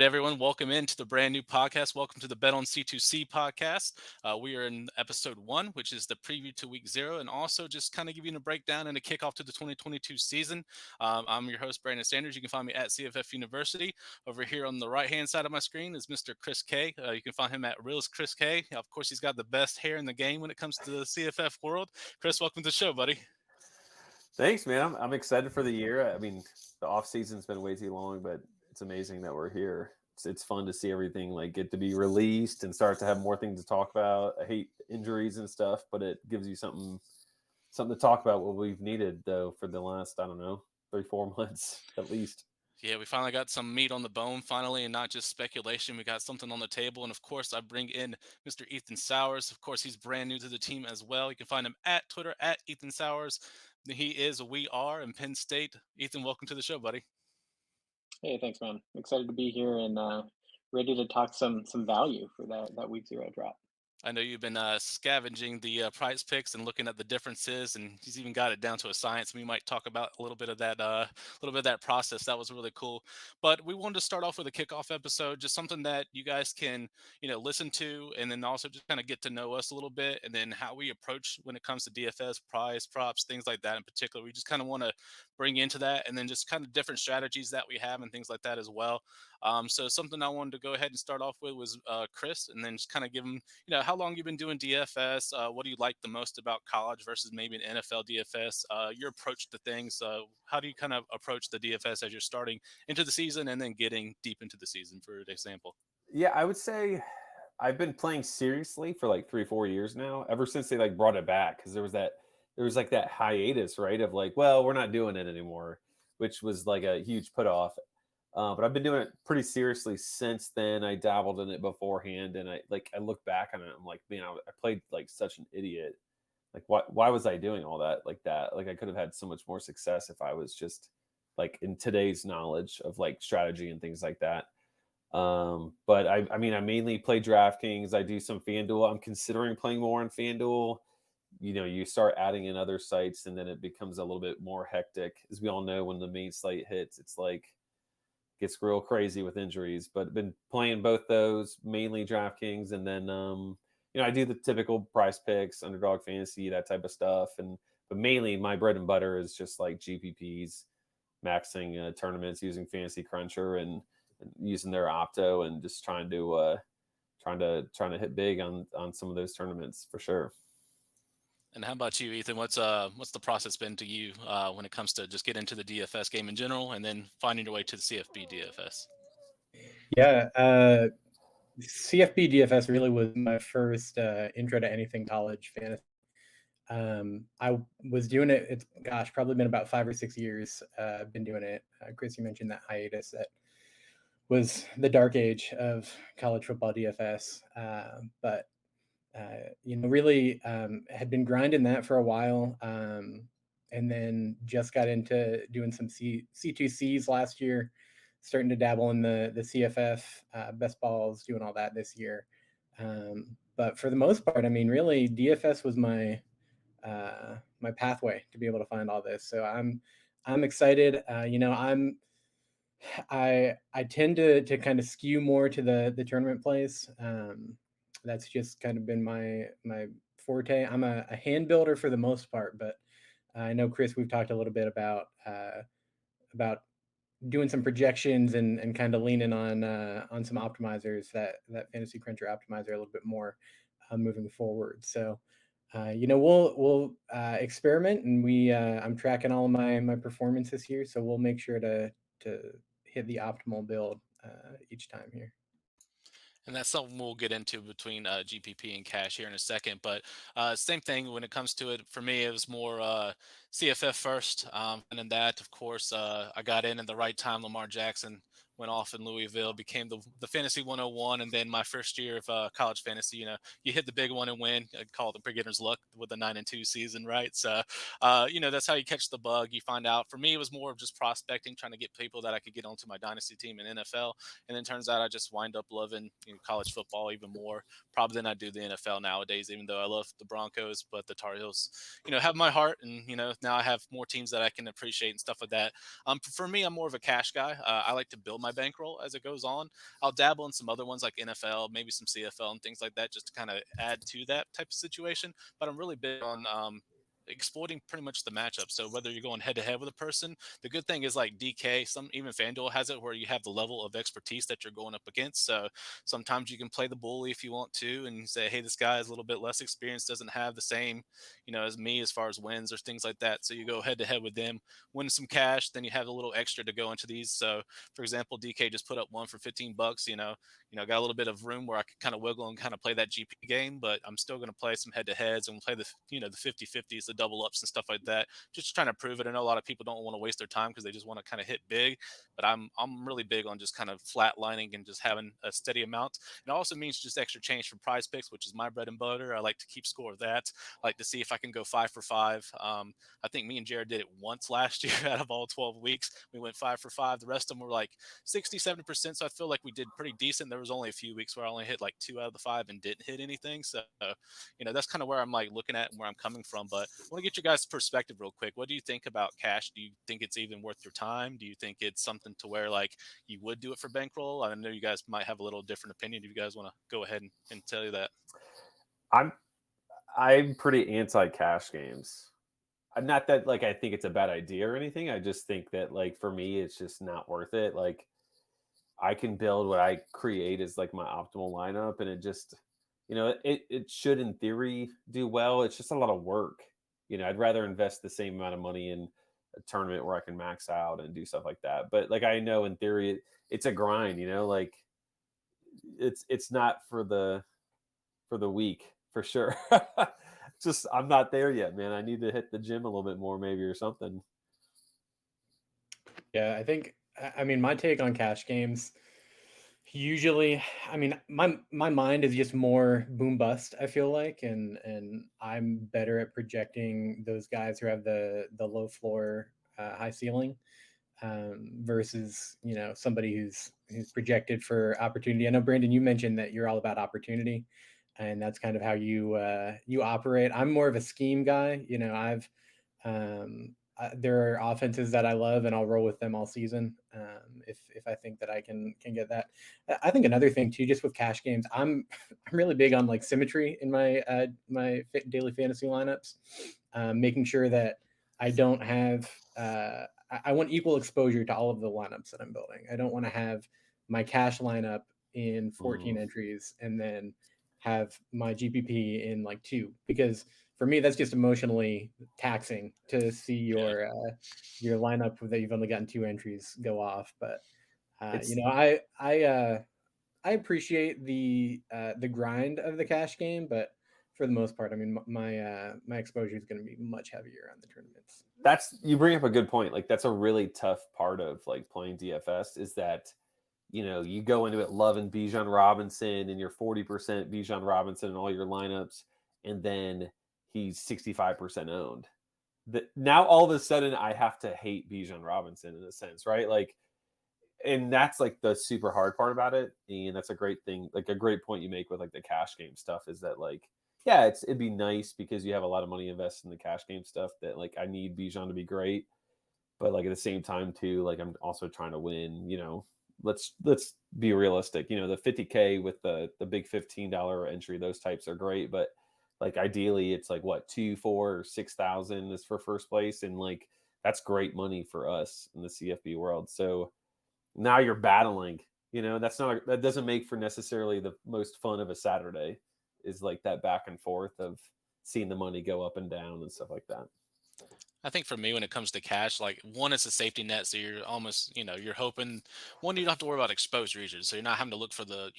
right, everyone, welcome into the brand new podcast. Welcome to the Bet On C2C Podcast. We are in episode 1, which is the preview to week 0, and also just kind of giving a breakdown and a kickoff to the 2022 season. I'm your host, Brandon Sanders. You can find me at CFF University. Over here on the right-hand side of my screen is Mr. Chris K. You can find him at Realist Chris K. Of course, he's got the best hair in the game when it comes to the CFF world. Chris, welcome to the show, buddy. Thanks, man. I'm excited for the year. I mean, the off season's been way too long, but it's amazing that we're here. It's fun to see everything like get to be released and start to have more things to talk about. I hate injuries and stuff, but it gives you something to talk about. What we've needed though for the last 3-4 months at least. Yeah, we finally got some meat on the bone finally, and not just speculation. We got something on the table. And of course, I bring in Mr. Ethan Sauers. Of course, he's brand new to the team as well. You can find him at Twitter at Ethan Sauers. We are in Penn State. Ethan, welcome to the show, buddy. Hey, thanks, man. Excited to be here and ready to talk some value for that week 0 drop. I know you've been scavenging the PrizePicks and looking at the differences, and he's even got it down to a science. We might talk about a little bit of that process. That was really cool. But we wanted to start off with a kickoff episode, just something that you guys can, listen to, and then also just kind of get to know us a little bit, and then how we approach when it comes to DFS, prize, props, things like that in particular. We just kind of want to bring into that, and then just kind of different strategies that we have and things like that as well. So something I wanted to go ahead and start off with was Chris, and then just kind of give him, how long you've been doing DFS, what do you like the most about college versus maybe an NFL DFS, your approach to things, how do you kind of approach the DFS as you're starting into the season and then getting deep into the season, for example? Yeah, I would say I've been playing seriously for like 3-4 years now, ever since they like brought it back, because there was like that hiatus, right? Of like, well, we're not doing it anymore, which was like a huge put off. But I've been doing it pretty seriously since then. I dabbled in it beforehand, and I look back on it. I'm like, man, I played like such an idiot. Like, why was I doing all that like that? Like, I could have had so much more success if I was just like in today's knowledge of like strategy and things like that. But I mean, I mainly play DraftKings. I do some FanDuel. I'm considering playing more on FanDuel. You start adding in other sites, and then it becomes a little bit more hectic. As we all know, when the main site hits, it's like gets real crazy with injuries. But I've been playing both those, mainly DraftKings, and then I do the typical PrizePicks, underdog fantasy, that type of stuff. But mainly my bread and butter is just like GPPs, maxing tournaments using Fantasy Cruncher and using their opto, and just trying to hit big on some of those tournaments for sure. And how about you, Ethan? What's the process been to you when it comes to just get into the DFS game in general, and then finding your way to the CFB DFS? Yeah, CFB DFS really was my first intro to anything college fantasy. I was doing it. It's probably been about 5 or 6 years. I've been doing it. Chris, you mentioned that hiatus. That was the dark age of college football DFS. But really had been grinding that for a while, and then just got into doing some C2Cs last year, starting to dabble in the CFF, best balls, doing all that this year. But for the most part, I mean, really, DFS was my pathway to be able to find all this. So I'm excited. I tend to kind of skew more to the tournament plays. That's just kind of been my forte. I'm a hand builder for the most part, but I know, Chris, we've talked a little bit about doing some projections and kind of leaning on some optimizers, that Fantasy Cruncher optimizer a little bit more moving forward. So we'll experiment, and I'm tracking all of my performance this year, so we'll make sure to hit the optimal build each time here. And that's something we'll get into between GPP and cash here in a second. But same thing when it comes to it. For me, it was more CFF first. And then that, of course, I got in at the right time. Lamar Jackson went off in Louisville, became the Fantasy 101. And then my first year of college fantasy, you hit the big one and win. I call it the beginner's luck with the 9-2 season, right? So, that's how you catch the bug. You find out. For me, it was more of just prospecting, trying to get people that I could get onto my dynasty team in NFL. And then turns out I just wind up loving college football even more probably than I do the NFL nowadays, even though I love the Broncos, but the Tar Heels, have my heart. And, now I have more teams that I can appreciate and stuff like that. For me, I'm more of a cash guy. I like to build my my bankroll as it goes on. I'll dabble in some other ones like NFL, maybe some CFL and things like that, just to kind of add to that type of situation. But I'm really big on exploiting pretty much the matchup. So whether you're going head to head with a person, the good thing is like DK, even FanDuel has it where you have the level of expertise that you're going up against. So sometimes you can play the bully if you want to and say, hey, this guy is a little bit less experienced, doesn't have the same, as me as far as wins or things like that. So you go head to head with them, win some cash, then you have a little extra to go into these. So for example, DK just put up one for $15, got a little bit of room where I could kind of wiggle and kind of play that GP game, but I'm still going to play some head to heads and play the 50-50s, the double ups and stuff like that. Just trying to prove it. I know a lot of people don't want to waste their time because they just want to kind of hit big, but I'm really big on just kind of flatlining and just having a steady amount. It also means just extra change for PrizePicks, which is my bread and butter. I like to keep score of that. I like to see if I can go 5 for 5. I think me and Jared did it once last year out of all 12 weeks. We went 5 for 5. The rest of them were like 60-70%. So I feel like we did pretty decent. There was only a few weeks where I only hit like 2 out of the 5 and didn't hit anything. So, that's kind of where I'm like looking at and where I'm coming from. But I want to get your guys' perspective real quick. What do you think about cash? Do you think it's even worth your time? Do you think it's something to where like you would do it for bankroll? I know you guys might have a little different opinion. If you guys want to go ahead and tell you that. I'm pretty anti-cash games. Not that like I think it's a bad idea or anything. I just think that like for me, it's just not worth it. Like I can build what I create as like my optimal lineup, and it just, it should in theory do well. It's just a lot of work. I'd rather invest the same amount of money in a tournament where I can max out and do stuff like that. But like I know in theory, it's a grind. Like it's not for the week for sure. Just I'm not there yet, man. I need to hit the gym a little bit more, maybe, or something. Yeah, I mean, my take on cash games, usually, I mean, my mind is just more boom bust, I feel like, and I'm better at projecting those guys who have the low floor, high ceiling, versus somebody who's projected for opportunity. I know, Brandon, you mentioned that you're all about opportunity, and that's kind of how you operate. I'm more of a scheme guy. There are offenses that I love, and I'll roll with them all season, if I think that I can get that. I think another thing too, just with cash games, I'm really big on like symmetry in my daily fantasy lineups, making sure that I don't have. I want equal exposure to all of the lineups that I'm building. I don't want to have my cash lineup in 14 entries and then have my GPP in like 2, because for me that's just emotionally taxing to see your lineup that you've only gotten 2 entries go off. But I appreciate the grind of the cash game, but for the most part, I mean, my exposure is going to be much heavier on the tournaments. You bring up a good point. Like that's a really tough part of like playing DFS is that you go into it loving Bijan Robinson and you're 40% Bijan Robinson in all your lineups, and then he's 65% owned. Now all of a sudden I have to hate Bijan Robinson in a sense, right? Like, and that's like the super hard part about it. And that's a great thing, like a great point you make with like the cash game stuff is that like, yeah, it'd be nice because you have a lot of money invested in the cash game stuff that like I need Bijan to be great. But like at the same time too, like I'm also trying to win, let's be realistic. The 50K with the big $15 entry, those types are great, but like ideally it's like what 2, 4, or 6,000 is for first place, and like that's great money for us in the CFB world. So now you're battling, that doesn't make for necessarily the most fun of a Saturday, is like that back and forth of seeing the money go up and down and stuff like that. I think for me, when it comes to cash, like one, it's a safety net. So you're almost, you're hoping one, you don't have to worry about exposed regions. So you're not having to look for the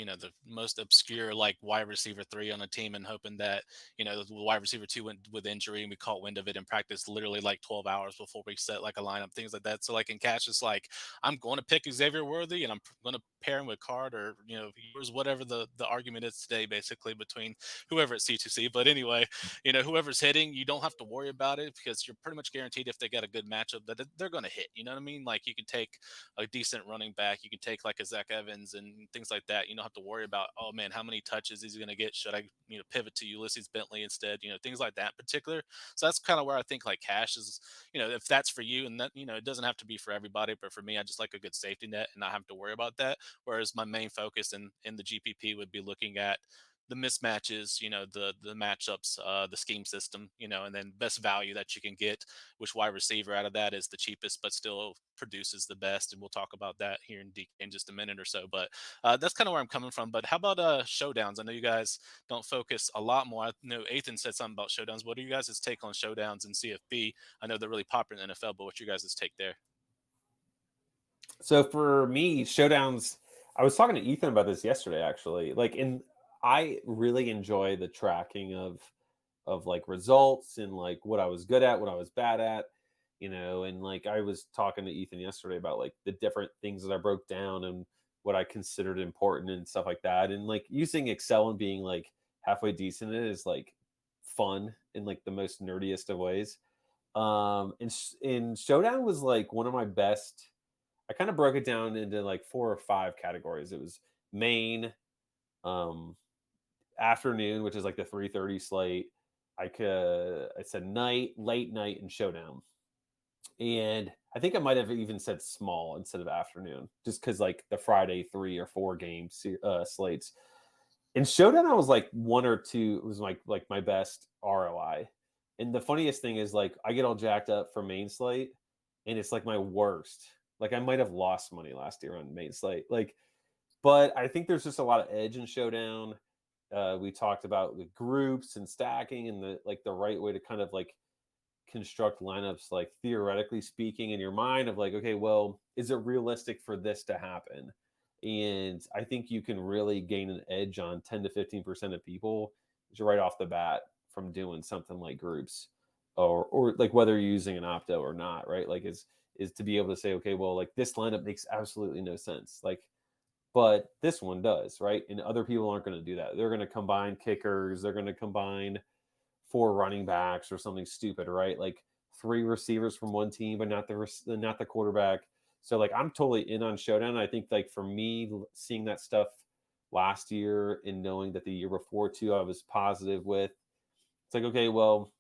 most obscure, like wide receiver 3 on a team and hoping that, the wide receiver 2 went with injury and we caught wind of it in practice literally like 12 hours before we set like a lineup, things like that. So like in cash, it's like, I'm going to pick Xavier Worthy and I'm going to pair him with Card or, yours, whatever the argument is today, basically between whoever at C2C. But anyway, whoever's hitting, you don't have to worry about it because you're pretty much much guaranteed if they got a good matchup that they're going to hit. You know what I mean? Like you can take a decent running back, you can take like a Zach Evans and things like that. You don't have to worry about, oh man, how many touches is he going to get? Should I, pivot to Ulysses Bentley instead? Things like that in particular. So that's kind of where I think like cash is, if that's for you, and that, it doesn't have to be for everybody, but for me, I just like a good safety net and not have to worry about that. Whereas my main focus in the GPP would be looking at the mismatches, the matchups, the scheme system, and then best value that you can get, which wide receiver out of that is the cheapest, but still produces the best. And we'll talk about that here in just a minute or so. But that's kind of where I'm coming from. But how about showdowns? I know you guys don't focus a lot more. I know Ethan said something about showdowns. What are you guys' take on showdowns in CFB? I know they're really popular in the NFL, but what's your guys' take there? So for me, showdowns, I was talking to Ethan about this yesterday, actually. I really enjoy the tracking of like results and like what I was good at, what I was bad at, and like I was talking to Ethan yesterday about like the different things that I broke down and what I considered important and stuff like that. And like using Excel and being like halfway decent in it is like fun in like the most nerdiest of ways. And Showdown was like one of my best. I kind of broke it down into like 4 or 5 categories. It was main, afternoon, which is like the 3:30 slate. I said night, late night, and showdown. And I think I might have even said small instead of afternoon, just because like the Friday 3 or 4 game slates. In showdown, I was like 1 or 2. It was like my best ROI. And the funniest thing is like I get all jacked up for main slate, and it's like my worst. Like I might have lost money last year on main slate. But I think there's just a lot of edge in showdown. We talked about the groups and stacking and the right way to kind of like construct lineups, like theoretically speaking in your mind of like, okay, well, is it realistic for this to happen? And I think you can really gain an edge on 10 to 15% of people right off the bat from doing something like groups or like whether you're using an opto or not, right? Like is to be able to say, okay, well, like this lineup makes absolutely no sense. But this one does, right? And other people aren't going to do that. They're going to combine kickers. They're going to combine 4 running backs or something stupid, right? Like 3 receivers from one team, but not the quarterback. So like I'm totally in on showdown. I think like for me, seeing that stuff last year and knowing that the year before too, I was positive with. It's like, okay, well,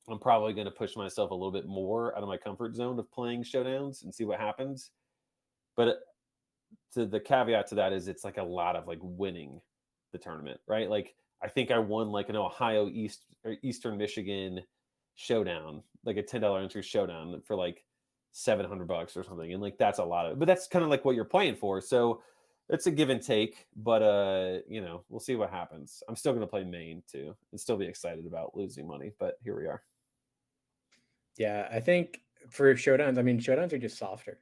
I'm probably going to push myself a little bit more out of my comfort zone of playing showdowns and see what happens. But to the caveat to that is it's like a lot of like winning the tournament, right? Like I think I won like an Ohio Eastern Michigan showdown, like a $10 entry showdown for like $700 or something. And like that's a lot of, but that's kind of like what you're playing for. So it's a give and take, but we'll see what happens. I'm still going to play main too and still be excited about losing money, but here we are. Yeah, I think for showdowns, I mean, showdowns are just softer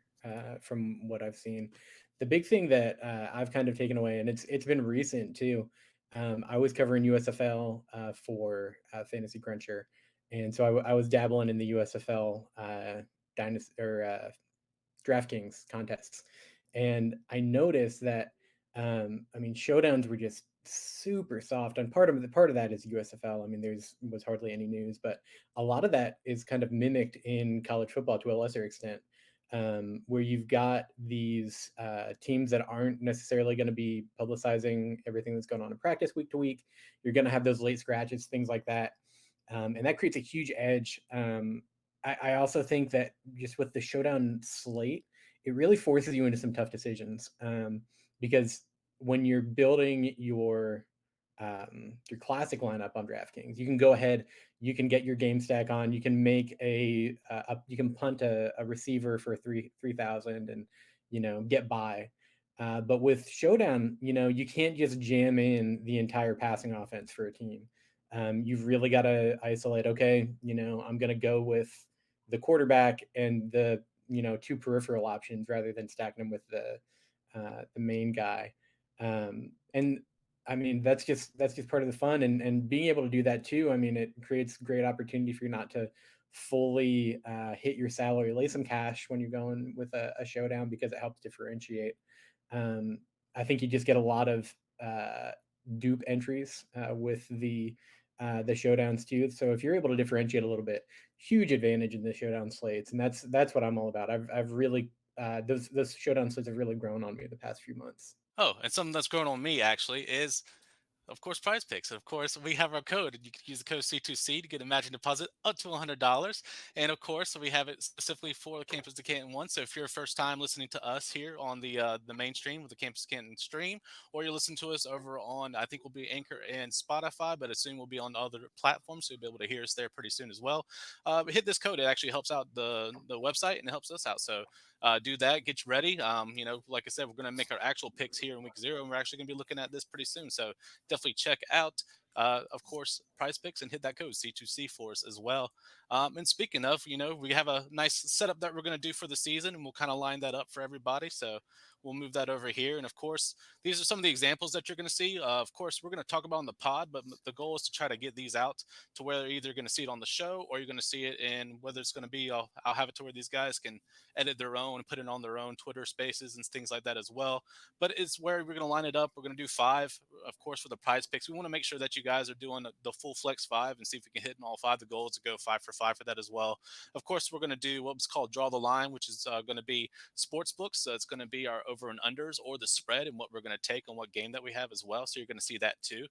from what I've seen. The big thing that I've kind of taken away, and it's been recent too. I was covering USFL for Fantasy Cruncher, and so I was dabbling in the USFL dynasty or DraftKings contests, and I noticed that I mean showdowns were just super soft, and part of that is USFL. I mean, was hardly any news, but a lot of that is kind of mimicked in college football to a lesser extent, where you've got these teams that aren't necessarily going to be publicizing everything that's going on in practice week to week. You're going to have those late scratches, things like that, and that creates a huge edge. I also think that just with the showdown slate, it really forces you into some tough decisions, because when you're building your classic lineup on DraftKings, you can go ahead, you can get your game stack on, you can make you can punt a receiver for 3,000 and get by. But with Showdown, you can't just jam in the entire passing offense for a team. You've really got to isolate. Okay, I'm going to go with the quarterback and the 2 peripheral options rather than stacking them with the main guy. And I mean that's just part of the fun, and being able to do that too. I mean, it creates great opportunity for you not to fully hit your salary, lay some cash when you're going with a showdown, because it helps differentiate. I think you just get a lot of dupe entries with the the showdowns too. So if you're able to differentiate a little bit, huge advantage in the showdown slates, and that's what I'm all about. I've really those showdown slates have really grown on me the past few months. Oh, and something that's grown on me actually is, of course, PrizePicks. Of course, we have our code, and you can use the code C2C to get a matching deposit up to $100. And of course, we have it specifically for the Campus to Canton one. So if you're first time listening to us here on the mainstream with the Campus to Canton stream, or you're listening to us over on, I think we'll be Anchor and Spotify, but soon we'll be on other platforms, so you'll be able to hear us there pretty soon as well. Hit this code; it actually helps out the website and it helps us out. So do that, get you ready. Like I said, we're going to make our actual picks here in week 0, and we're actually going to be looking at this pretty soon. So definitely check out, of course, PrizePicks and hit that code C2C for us as well. And speaking of, we have a nice setup that we're going to do for the season, and we'll kind of line that up for everybody. So we'll move that over here. And of course, these are some of the examples that you're going to see. Of course, we're going to talk about on the pod, but the goal is to try to get these out to where you're either going to see it on the show or you're going to see it in, whether it's going to be, I'll have it to where these guys can edit their own and put it on their own Twitter spaces and things like that as well. But it's where we're going to line it up. We're going to do 5, of course, for the PrizePicks. We want to make sure that you guys are doing the full flex 5 and see if we can hit in all 5 the goals to go 5 for 5 for that as well. Of course, we're going to do what was called draw the line, which is going to be sports books. So it's going to be our over and unders or the spread and what we're going to take on what game that we have as well. So you're going to see that too.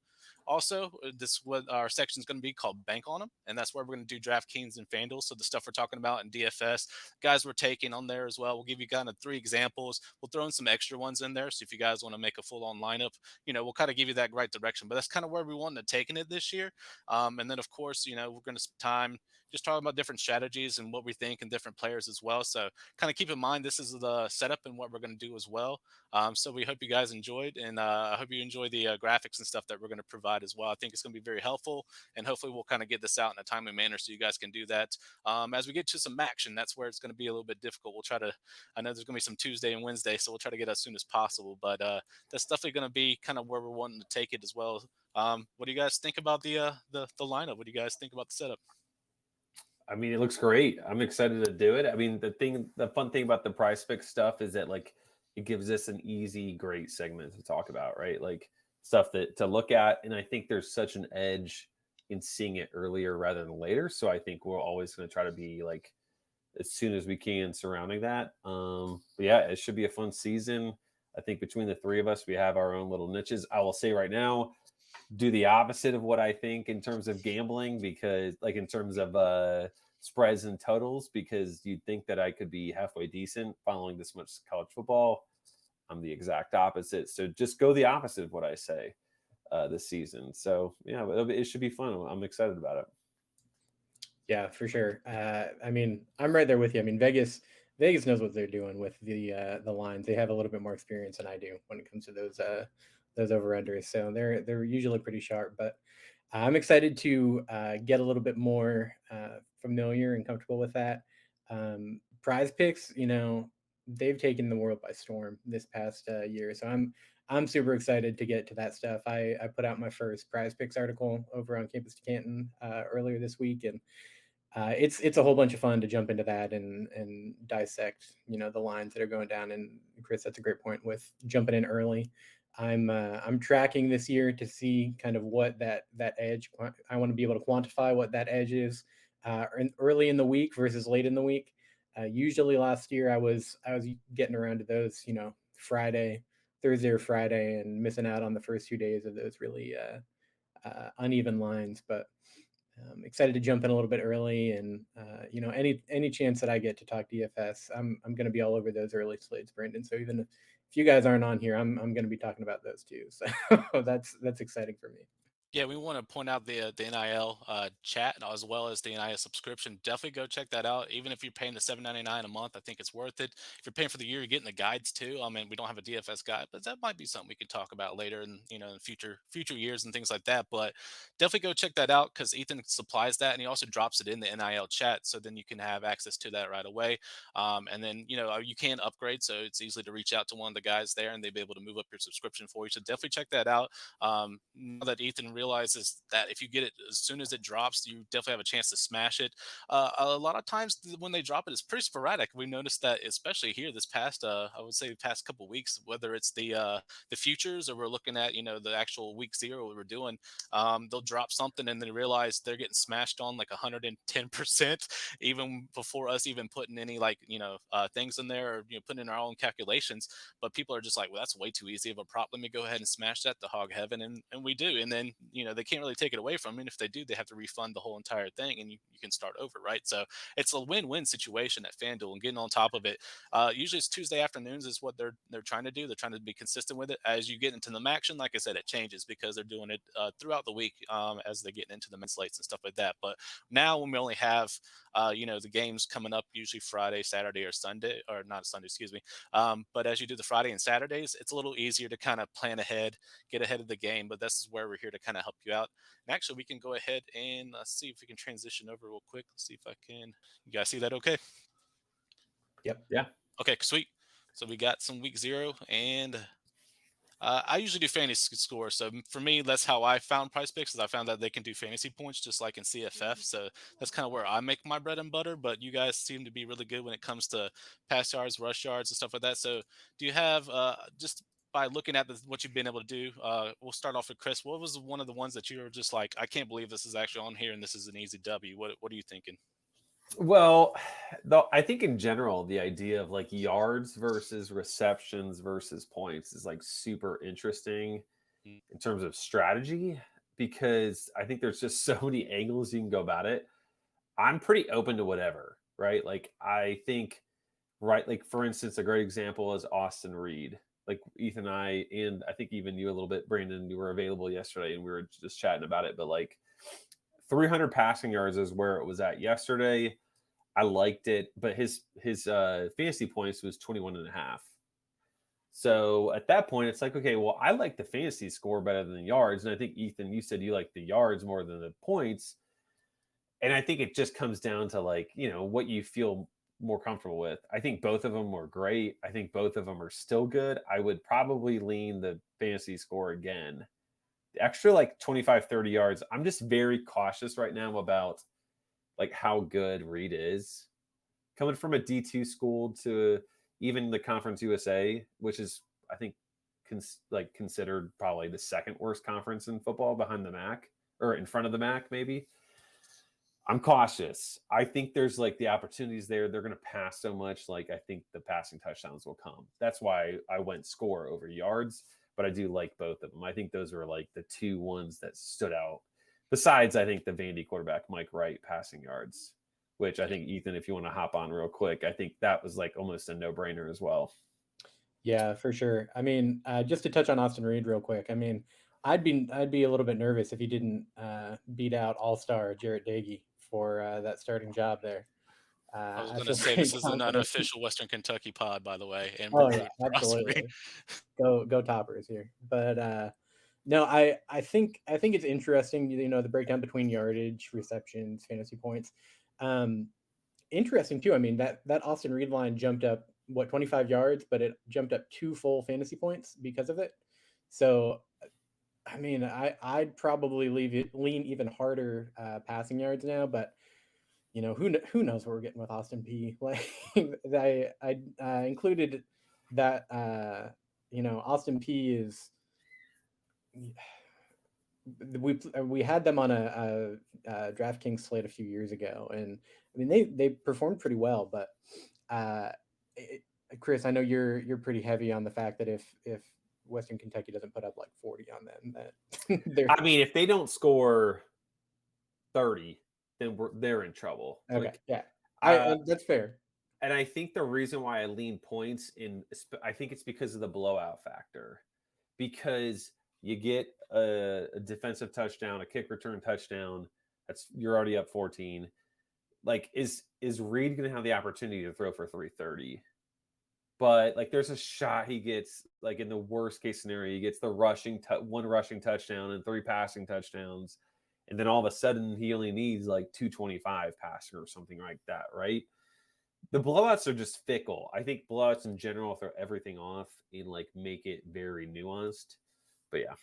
Also, this what our section is going to be called Bank on them, and that's where we're going to do DraftKings and FanDuel. So the stuff we're talking about in DFS, guys, we're taking on there as well. We'll give you kind of 3 examples. We'll throw in some extra ones in there. So if you guys want to make a full-on lineup, we'll kind of give you that right direction. But that's kind of where we wanted to taking it this year. And then of course, we're going to spend time just talking about different strategies and what we think and different players as well. So kind of keep in mind this is the setup and what we're going to do as well. So we hope you guys enjoyed, and I hope you enjoy the graphics and stuff that we're going to provide as well. I think it's going to be very helpful, and hopefully we'll kind of get this out in a timely manner so you guys can do that. As we get to some action, that's where it's going to be a little bit difficult. We'll try to, I know there's going to be some Tuesday and Wednesday, so we'll try to get as soon as possible, but that's definitely going to be kind of where we're wanting to take it as well. What do you guys think about the lineup? What do you guys think about the setup? I mean, it looks great. I'm excited to do it. I mean, the fun thing about the PrizePicks stuff is that it gives us an easy, great segment to talk about, right? Like stuff that to look at. And I think there's such an edge in seeing it earlier rather than later. So I think we're always going to try to be as soon as we can surrounding that. But yeah, it should be a fun season. I think between the 3 of us, we have our own little niches. I will say right now, do the opposite of what I think in terms of gambling, because in terms of spreads and totals, because you'd think that I could be halfway decent following this much college football. I'm the exact opposite. So just go the opposite of what I say this season. So yeah, it should be fun. I'm excited about it. Yeah, for sure. I mean, I'm right there with you. I mean, Vegas knows what they're doing with the lines. They have a little bit more experience than I do when it comes to those over-unders. So they're usually pretty sharp, but I'm excited to get a little bit more familiar and comfortable with that. PrizePicks, they've taken the world by storm this past year. So I'm super excited to get to that stuff. I put out my first PrizePicks article over on Campus to Canton earlier this week, and it's a whole bunch of fun to jump into that and dissect, the lines that are going down. And Chris, that's a great point with jumping in early. I'm tracking this year to see kind of what that edge. I want to be able to quantify what that edge is early in the week versus late in the week. Usually last year I was getting around to those, Thursday or Friday, and missing out on the first 2 days of those really uneven lines. But I'm excited to jump in a little bit early, and any chance that I get to talk DFS, I'm going to be all over those early slates, Brandon. So even if you guys aren't on here, I'm going to be talking about those too. So that's exciting for me. Yeah, we want to point out the NIL chat as well as the NIL subscription. Definitely go check that out. Even if you're paying the $7.99 a month, I think it's worth it. If you're paying for the year, you're getting the guides too. I mean, we don't have a DFS guide, but that might be something we can talk about later in in future years and things like that. But definitely go check that out because Ethan supplies that, and he also drops it in the NIL chat, so then you can have access to that right away. And then you can upgrade, so it's easy to reach out to one of the guys there, and they'll be able to move up your subscription for you. So definitely check that out. Now that Ethan realize is that if you get it as soon as it drops, you definitely have a chance to smash it. A lot of times when they drop it, it's pretty sporadic. We noticed that, especially here this past, I would say the past couple weeks, whether it's the futures or we're looking at, the actual week zero we're doing, they'll drop something and then realize they're getting smashed on like 110%, even before us even putting any things in there or putting in our own calculations. But people are just like, well, that's way too easy of a prop. Let me go ahead and smash that to hog heaven, and we do. And then they can't really take it away from me. And if they do, they have to refund the whole entire thing, and you can start over, right? So it's a win-win situation at FanDuel, and getting on top of it. Usually it's Tuesday afternoons is what they're trying to do. They're trying to be consistent with it. As you get into the action, like I said, it changes because they're doing it throughout the week as they're getting into the men's slates and stuff like that. But now when we only have the games coming up usually Friday, Saturday, or Sunday, or not Sunday, excuse me. But as you do the Friday and Saturdays, it's a little easier to kind of plan ahead, get ahead of the game. But this is where we're here to kind of help you out. And actually, we can go ahead and see if we can transition over real quick. Let's see if I can. You guys see that okay? Yep. Yeah. Okay, sweet. So we got some week zero, and I usually do fantasy score. So for me, that's how I found PrizePicks, is I found that they can do fantasy points just like in CFF. So that's kind of where I make my bread and butter. But you guys seem to be really good when it comes to pass yards, rush yards, and stuff like that. So do you have, just by looking at what you've been able to do, we'll start off with Chris. What was one of the ones that you were just like, I can't believe this is actually on here and this is an easy W? What are you thinking? Well, though, I think in general, the idea of like yards versus receptions versus points is like super interesting in terms of strategy, because I think there's just so many angles you can go about it. I'm pretty open to whatever, right? Like, I think, right, like for instance, a great example is Austin Reed. Like Ethan and I think even you a little bit, Brandon, you were available yesterday and we were just chatting about it, but like 300 passing yards is where it was at yesterday. I liked it, but his fantasy points was 21.5. So at that point, it's like, okay, well, I like the fantasy score better than the yards. And I think, Ethan, you said you like the yards more than the points. And I think it just comes down to like, what you feel more comfortable with. I think both of them were great. I think both of them are still good. I would probably lean the fantasy score again. The extra like 25, 30 yards. I'm just very cautious right now about like how good Reed is. Coming from a D2 school to even the Conference USA, which is, I think, considered probably the second worst conference in football behind the MAC, or in front of the MAC, maybe. I'm cautious. I think there's like the opportunities there. They're going to pass so much. Like, I think the passing touchdowns will come. That's why I went score over yards, but I do like both of them. I think those are like the two ones that stood out. Besides, I think the Vandy quarterback, Mike Wright, passing yards, which I think, Ethan, if you want to hop on real quick, I think that was like almost a no-brainer as well. Yeah, for sure. I mean, just to touch on Austin Reed real quick. I mean, I'd be a little bit nervous if he didn't beat out All-Star Jarrett Doege for that starting job there. I was going to say this is an unofficial Western Kentucky pod, by the way. And yeah, absolutely. Go Toppers here. But no, I think it's interesting, the breakdown between yardage, receptions, fantasy points. Interesting too. I mean, that Austin Reed line jumped up 25 yards, but it jumped up 2 full fantasy points because of it. So, I mean, I'd probably lean even harder passing yards now, but who knows what we're getting with Austin P. Like I included that Austin P is. We had them on a DraftKings slate a few years ago, and I mean they performed pretty well. But Chris, I know you're pretty heavy on the fact that if Western Kentucky doesn't put up like 40 on them, that I mean, if they don't score 30, then they're in trouble. Okay, like, yeah, that's fair. And I think the reason why I lean points I think it's because of the blowout factor, because you get a defensive touchdown, a kick return touchdown. You're already up 14. Like, is Reed going to have the opportunity to throw for 330? But like, there's a shot he gets, like in the worst case scenario, he gets the one rushing touchdown and 3 passing touchdowns. And then all of a sudden he only needs like 225 passing or something like that, right? The blowouts are just fickle. I think blowouts in general throw everything off and like make it very nuanced. But yeah.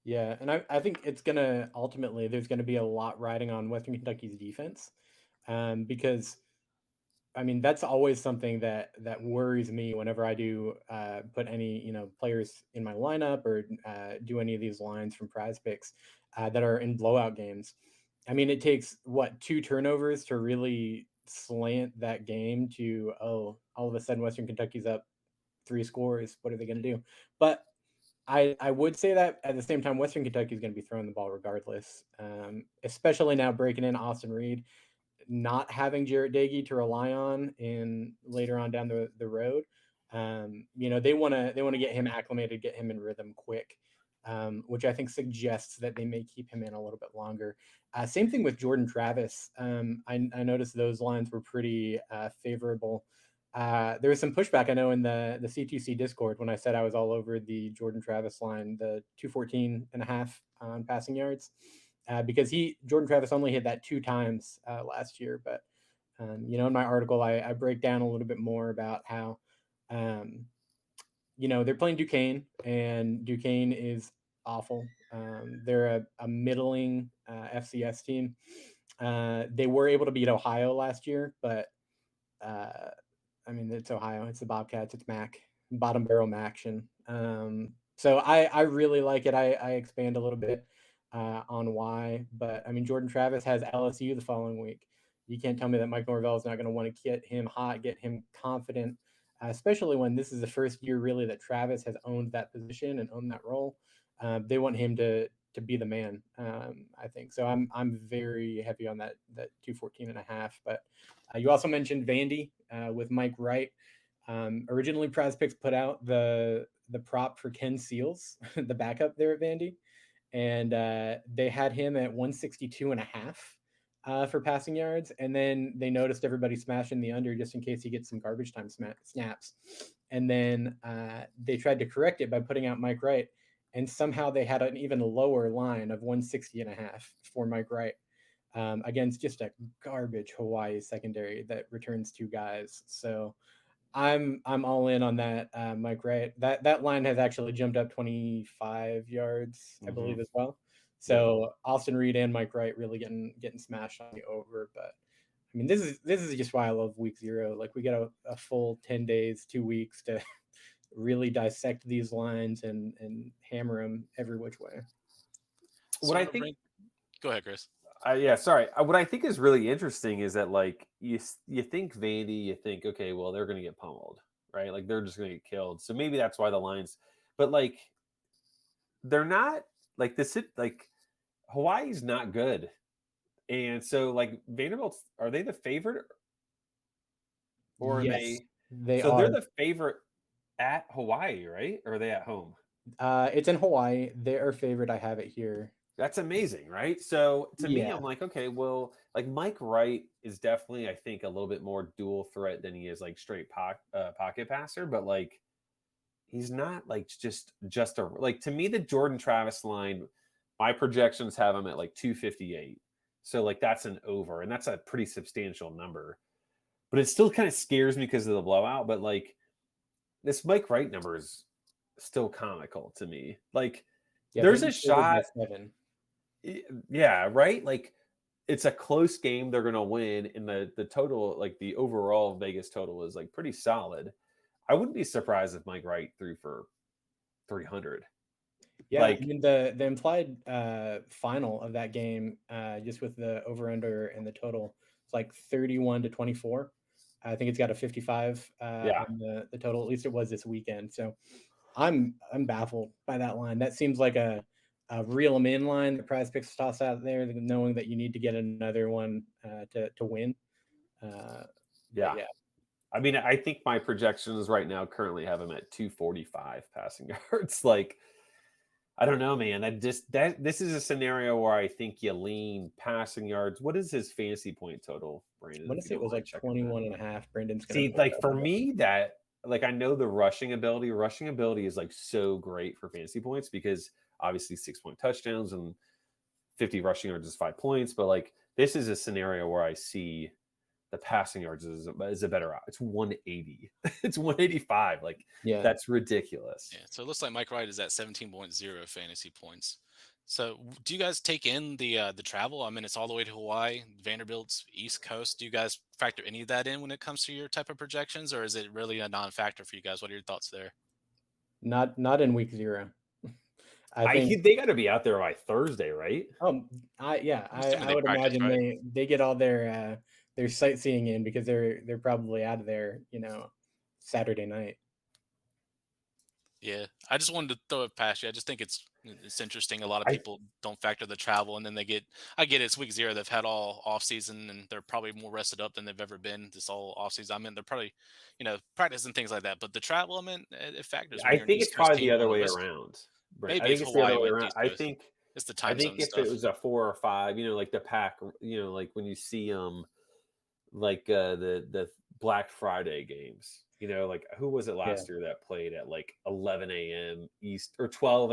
Yeah, and I think it's gonna ultimately there's gonna be a lot riding on Western Kentucky's defense, because I mean that's always something that worries me whenever I do put any players in my lineup or do any of these lines from Prize Picks that are in blowout games. I mean, it takes what 2 turnovers to really slant that game to all of a sudden Western Kentucky's up 3 scores. What are they going to do? But I would say that at the same time, Western Kentucky is going to be throwing the ball regardless, especially now breaking in Austin Reed, not having Jarrett Dagey to rely on in later on down the road. They want to get him acclimated, get him in rhythm quick, which I think suggests that they may keep him in a little bit longer. Same thing with Jordan Travis. I noticed those lines were pretty favorable. There was some pushback I know in the C2C Discord when I said I was all over the Jordan Travis line, the 214.5 on passing yards, because Jordan Travis only hit that 2 times last year. But in my article, I break down a little bit more about how they're playing Duquesne, and Duquesne is awful. They're a middling FCS team. They were able to beat Ohio last year, but I mean, it's Ohio. It's the Bobcats. It's Mac, bottom barrel action. So I really like it. I expand a little bit on why, but I mean, Jordan Travis has LSU the following week. You can't tell me that Mike Norvell is not going to want to get him hot, get him confident, especially when this is the first year really that Travis has owned that position and owned that role. They want him to be the man. I think so. I'm very heavy on that 214.5. But you also mentioned Vandy with Mike Wright. Originally, PrizePicks put out the prop for Ken Seals, the backup there at Vandy, and they had him at 162.5 for passing yards, and then they noticed everybody smashing the under just in case he gets some garbage time snaps, and then they tried to correct it by putting out Mike Wright, and somehow they had an even lower line of 160.5 for Mike Wright. Against just a garbage Hawaii secondary that returns 2 guys. So I'm all in on that, Mike Wright. That line has actually jumped up 25 yards, I believe, as well. So Austin Reed and Mike Wright really getting smashed on the over. But I mean, this is just why I love week 0. Like we get a full 10 days, 2 weeks to really dissect these lines and hammer them every which way. So what I think. Go ahead, Chris. Yeah, sorry. What I think is really interesting is that like you think Vandy, you think okay, well they're going to get pummeled, right? Like they're just going to get killed. So maybe that's why the lines, but like they're not like this. Like Hawaii's not good, and so like Vanderbilt, are they the favorite, or yes, are they so are. they're the favorite at Hawaii, right? Or are they at home? It's in Hawaii. They are favorite. I have it here. That's amazing, right? So to me, I'm like, okay, well, like Mike Wright is definitely, I think, a little bit more dual threat than he is like straight pocket passer, but like he's not like just a like to me the Jordan Travis line. My projections have him at like 258, so like that's an over, and that's a pretty substantial number. But it still kind of scares me because of the blowout. But like this Mike Wright number is still comical to me. Like there's a shot. Yeah, right. Like it's a close game. They're gonna win, and the total, like the overall Vegas total, is like pretty solid. I wouldn't be surprised if Mike Wright threw for 300. Yeah, like, I mean the implied final of that game, just with the over under and the total, it's like 31-24. I think it's got a 55 on the total. At least it was this weekend. So I'm baffled by that line. That seems like a reel them in line. The PrizePicks toss out there, knowing that you need to get another one to win. Yeah. I mean, I think my projections right now currently have him at 245 passing yards. Like, I don't know, man. This is a scenario where I think you lean passing yards. What is his fantasy point total, Brandon? I want to say it was like 21.5. Brandon's gonna see, like for me, that like I know the rushing ability is like so great for fantasy points because obviously 6-point touchdowns and 50 rushing yards is 5 points. But like this is a scenario where I see the passing yards is a better out. It's 180. It's 185. Like, Yeah. that's ridiculous. Yeah, so it looks like Mike Wright is at 17.0 fantasy points. So do you guys take in the travel? I mean, it's all the way to Hawaii, Vanderbilt's East Coast. Do you guys factor any of that in when it comes to your type of projections, or is it really a non-factor for you guys? What are your thoughts there? Not in week 0. I think They got to be out there by Thursday, right? I would practice, imagine right? they get all their sightseeing in because they're probably out of there, Saturday night. Yeah, I just wanted to throw it past you. I just think it's interesting. A lot of people don't factor the travel, and then I get it's week 0. They've had all off season, and they're probably more rested up than they've ever been this all off season. I mean, they're probably, practice and things like that. But the travel, I mean, it factors. When I you're an think East it's Coast probably team, the you other wanna way risk. around. Right. I Maybe think if it's the other Hawaii way went around. East I Coast, think it's the I time think zone if stuff. it was a 4 or 5, like the pack, like when you see like the Black Friday games, like who was it last year that played at like 11 a.m. East or 12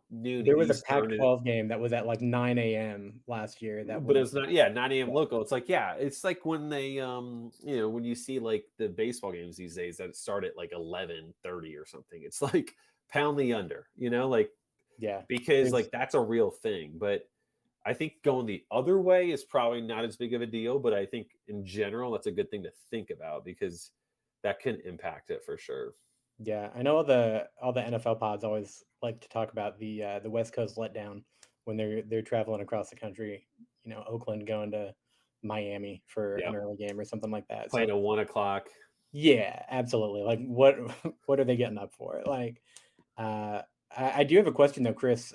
noon There was a Eastern? Pac-12 game that was at like 9 a.m. last year. But it's not 9 a.m. local. It's like, it's like when they when you see like the baseball games these days that start at like 11:30 or something. It's like pound the under, like because like that's a real thing. But I think going the other way is probably not as big of a deal, but I think in general that's a good thing to think about because that can impact it for sure. Yeah, I know all the NFL pods always like to talk about the West Coast letdown when they're traveling across the country. Oakland going to Miami for an early game or something like that. Playing at 1 o'clock. Yeah, absolutely. Like, what are they getting up for? Like, I do have a question though, Chris.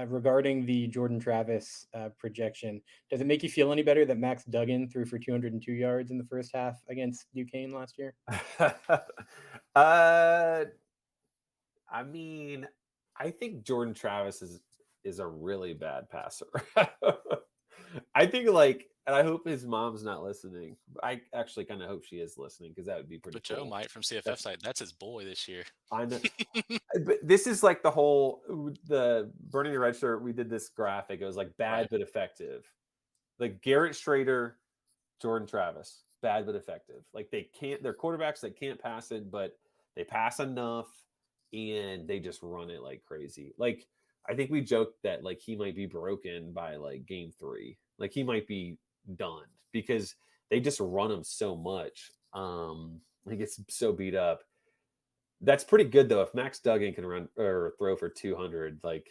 Regarding the Jordan Travis projection, does it make you feel any better that Max Duggan threw for 202 yards in the first half against Duquesne last year? I mean, I think Jordan Travis is a really bad passer. I think and I hope his mom's not listening. I actually kind of hope she is listening because that would be pretty But cool. Joe might from CFF site. That's his boy this year. I know. But this is like the Burning the Red Shirt. We did this graphic. It was like bad but effective. Like Garrett Strader, Jordan Travis, bad but effective. Like they're quarterbacks that can't pass it, but they pass enough and they just run it like crazy. Like I think we joked that like he might be broken by like game 3. Like he might be done because they just run him so much. He gets so beat up. That's pretty good though. If Max Duggan can run or throw for 200, like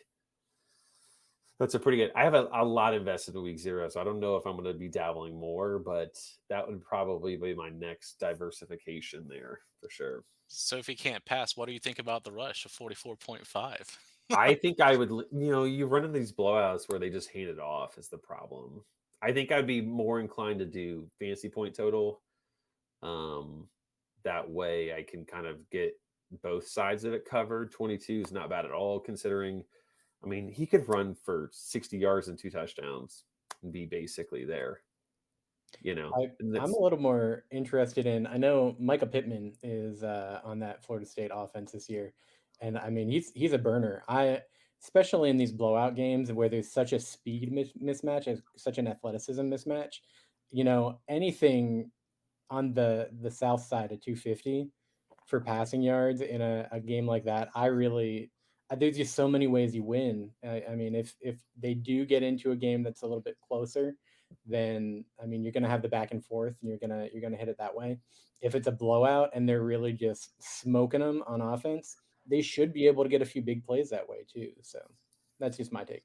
that's a pretty good. I have a lot invested in week 0, so I don't know if I'm going to be dabbling more, but that would probably be my next diversification there for sure. So if he can't pass, what do you think about the rush of 44.5? I think I would, you run in these blowouts where they just hand it off is the problem. I think I'd be more inclined to do fantasy point total. That way I can kind of get both sides of it covered. 22 is not bad at all considering, I mean, he could run for 60 yards and 2 touchdowns and be basically there. I'm a little more interested in. I know Micah Pittman is on that Florida State offense this year, and I mean he's a burner. Especially in these blowout games where there's such a speed mismatch and such an athleticism mismatch. Anything on the south side of 250 for passing yards in a game like that, there's just so many ways you win. I mean, if they do get into a game that's a little bit closer, then I mean you're gonna have the back and forth, and you're gonna hit it that way. If it's a blowout and they're really just smoking them on offense, they should be able to get a few big plays that way too. So that's just my take.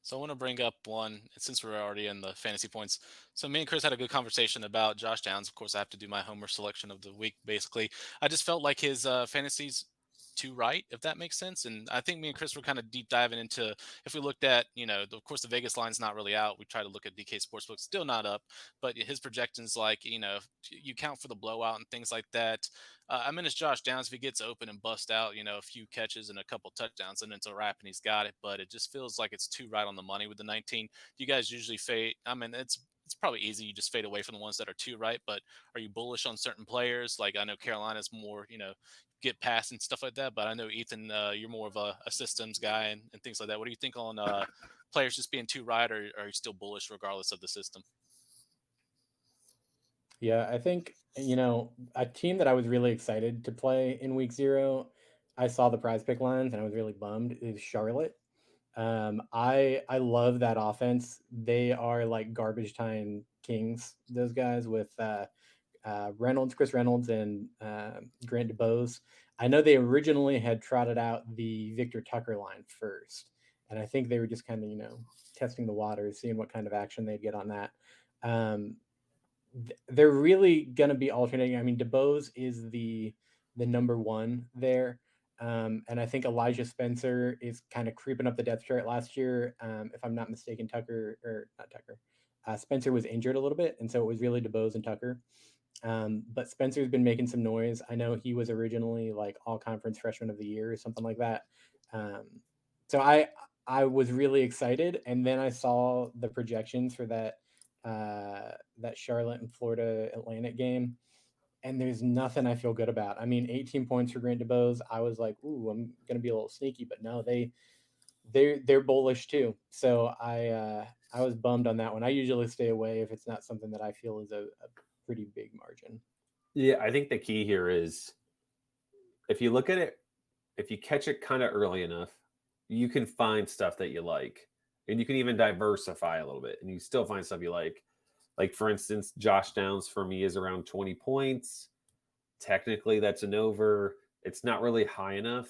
So I want to bring up one, since we're already in the fantasy points. So me and Chris had a good conversation about Josh Downs. Of course, I have to do my homer selection of the week, basically. I just felt like his fantasies too right, if that makes sense. And I think me and Chris were kind of deep diving into, if we looked at, of course, the Vegas line's not really out. We try to look at DK Sportsbook, still not up, but his projections, like, you count for the blowout and things like that. I mean, it's Josh Downs. If he gets open and bust out, a few catches and a couple touchdowns, and it's a wrap and he's got it. But it just feels like it's too right on the money with the 19. Do you guys usually fade? I mean, it's probably easy. You just fade away from the ones that are too right. But are you bullish on certain players? Like I know Carolina's more, get past and stuff like that. But I know Ethan, you're more of a systems guy and things like that. What do you think on players just being too right, or are you still bullish regardless of the system? Yeah, I think, a team that I was really excited to play in week 0, I saw the prize pick lines and I was really bummed, is Charlotte. I love that offense. They are like garbage time kings, those guys with Chris Reynolds, and Grant DeBose. I know they originally had trotted out the Victor Tucker line first, and I think they were just kind of, testing the waters, seeing what kind of action they'd get on that. Um, they're really going to be alternating. I mean, DeBose is the number one there. And I think Elijah Spencer is kind of creeping up the depth chart last year. If I'm not mistaken, Spencer was injured a little bit, and so it was really DeBose and Tucker. But Spencer's been making some noise. I know he was originally like all conference freshman of the year or something like that. So I was really excited, and then I saw the projections for that Charlotte and Florida Atlantic game, and there's nothing I feel good about. I mean, 18 points for Grant DeBose. I was like, ooh, I'm gonna be a little sneaky, but no, they're bullish too. So I was bummed on that one. I usually stay away if it's not something that I feel is a pretty big margin. Yeah, I think the key here is if you look at it, if you catch it kind of early enough, you can find stuff that you like, and you can even diversify a little bit, and you still find stuff you like. Like, for instance, Josh Downs for me is around 20 points. Technically, that's an over. It's not really high enough.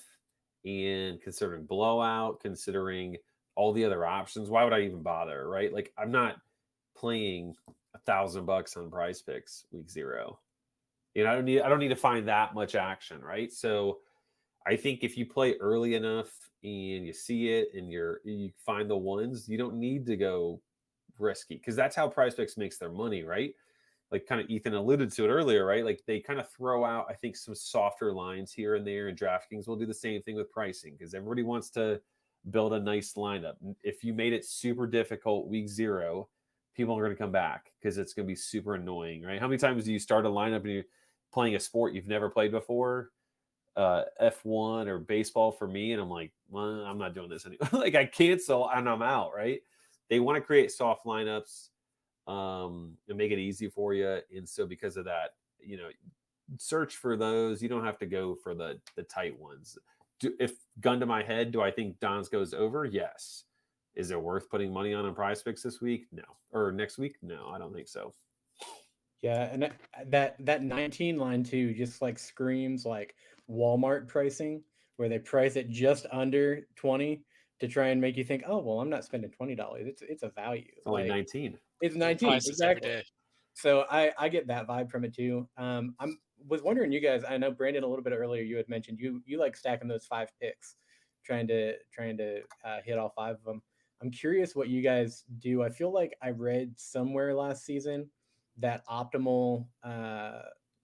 And considering blowout, considering all the other options, why would I even bother, right? Like, I'm not playing $1,000 on PrizePicks week 0. I don't need to find that much action, right? So I think if you play early enough and you see it and you find the ones, you don't need to go risky, because that's how PrizePicks makes their money, right? Like kind of Ethan alluded to it earlier, right? Like they kind of throw out, I think, some softer lines here and there, and DraftKings will do the same thing with pricing because everybody wants to build a nice lineup. If you made it super difficult week 0, people are going to come back because it's going to be super annoying, right? How many times do you start a lineup and you're playing a sport you've never played before? F1 or baseball for me, and I'm like, well, I'm not doing this anymore. Like I cancel and I'm out, right? They want to create soft lineups and make it easy for you. And so because of that, search for those. You don't have to go for the tight ones. If gun to my head, do I think Don's goes over? Yes. Is it worth putting money on PrizePicks this week? No. Or next week? No, I don't think so. Yeah, and that 19 line too just like screams like Walmart pricing, where they price it just under 20 to try and make you think, oh well, I'm not spending $20. It's a value. It's only 19. It's 19 exactly. So I get that vibe from it too. Was wondering, you guys, I know Brandon a little bit earlier you had mentioned you like stacking those 5 picks, trying to hit all 5 of them. I'm curious what you guys do. I feel like I read somewhere last season that optimal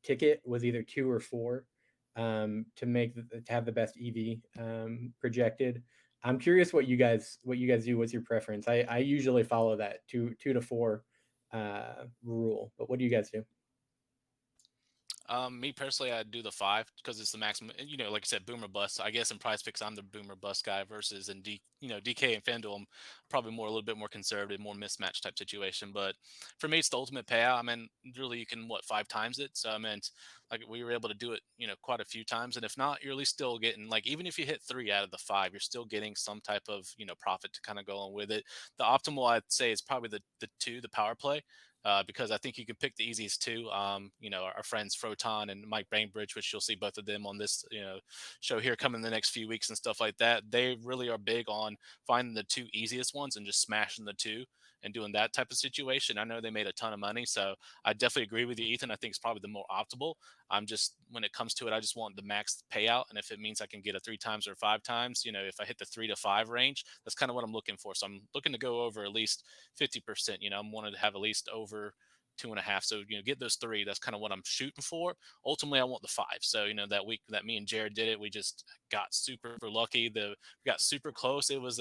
ticket was either 2 or 4 to have the best EV projected. I'm curious what you guys do. What's your preference? I usually follow that 2 to 4 rule, but what do you guys do? Me personally, I do the 5 because it's the maximum. Like I said, boomer bust. I guess in PrizePicks, I'm the boomer bust guy versus in DK and FanDuel, I'm probably a little bit more conservative, more mismatch type situation. But for me, it's the ultimate payout. I mean, really, you can 5 times it. So I meant like we were able to do it, quite a few times. And if not, you're at least still getting, like, even if you hit 3 out of the 5, you're still getting some type of profit to kind of go on with it. The optimal, I'd say, is probably the 2, the power play. Because I think you can pick the easiest 2. Our friends Froton and Mike Bainbridge, which you'll see both of them on this, show here coming in the next few weeks and stuff like that. They really are big on finding the 2 easiest ones and just smashing the 2 and doing that type of situation. I know they made a ton of money, so I definitely agree with you, Ethan. I think it's probably the more optimal. When it comes to it, I just want the max payout, and if it means I can get a 3 times or 5 times, if I hit the 3 to 5 range, that's kind of what I'm looking for. So I'm looking to go over at least 50%. I'm wanting to have at least over 2.5. So, get those 3. That's kind of what I'm shooting for. Ultimately, I want the 5. So, that week that me and Jared did it, we just got super lucky. We got super close. It was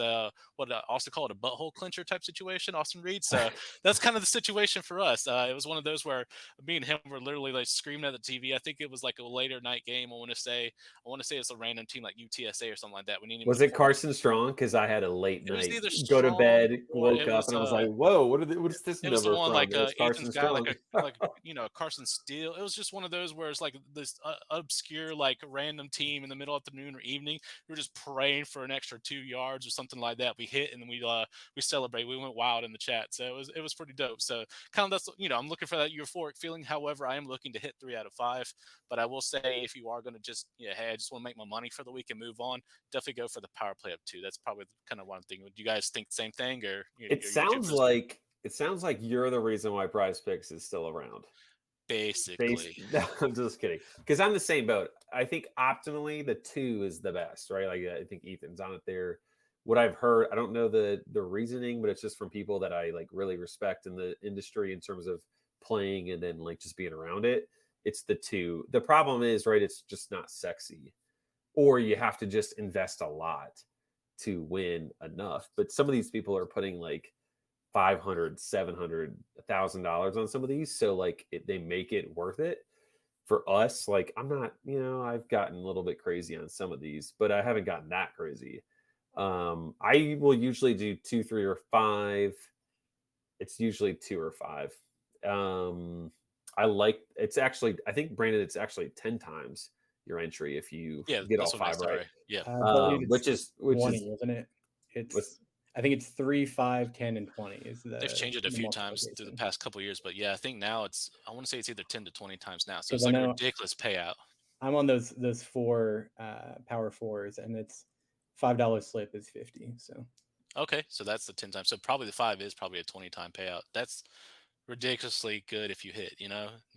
what I also call it a butthole clincher type situation, Austin Reed. So that's kind of the situation for us. It was one of those where me and him were literally like screaming at the TV. I think it was like a later night game. I want to say it's a random team like UTSA or something like that. Was it Carson Strong? Because I had a late night. Go to bed, woke up, and I was like, "Whoa, what is this number from?" It was the one from? like Ethan's got wrong. a Carson Steele. It was just one of those where it's like this obscure, like random team in the middle afternoon or evening. We were just praying for an extra 2 yards or something like that. We hit and then we celebrate. We went wild in the chat, so it was pretty dope. So kind of that's I'm looking for that euphoric feeling. However, I am looking to hit 3 out of 5. But I will say, if you are going to just hey, I just want to make my money for the week and move on, definitely go for the power play up 2. That's probably kind of one thing. Do you guys think the same thing, or It sounds like you're the reason why PrizePicks is still around. Basically. No, I'm just kidding. Because I'm the same boat. I think optimally the 2 is the best, right? Like I think Ethan's on it there. What I've heard, I don't know the reasoning, but it's just from people that I like really respect in the industry in terms of playing and then like just being around it. It's the 2. The problem is, right, it's just not sexy. Or you have to just invest a lot to win enough. But some of these people are putting like $500, $700, $1,000 on some of these, so like they make it worth it. For us, like I'm not, I've gotten a little bit crazy on some of these, but I haven't gotten that crazy. I will usually do 2, 3, or 5. It's usually 2 or 5. I think Brandon, it's actually 10 times your entry if you get all 5 right. Yeah, which is 20, isn't it? I think it's 3, 5, 10, and 20. They've changed it a few times through the past couple of years, but yeah, I think now I want to say it's either 10 to 20 times now. So it's like a ridiculous payout. I'm on those 4 power 4s, and it's $5 slip is 50. So okay, so that's the 10 times. So probably the 5 is probably a 20-time payout. That's ridiculously good if you hit,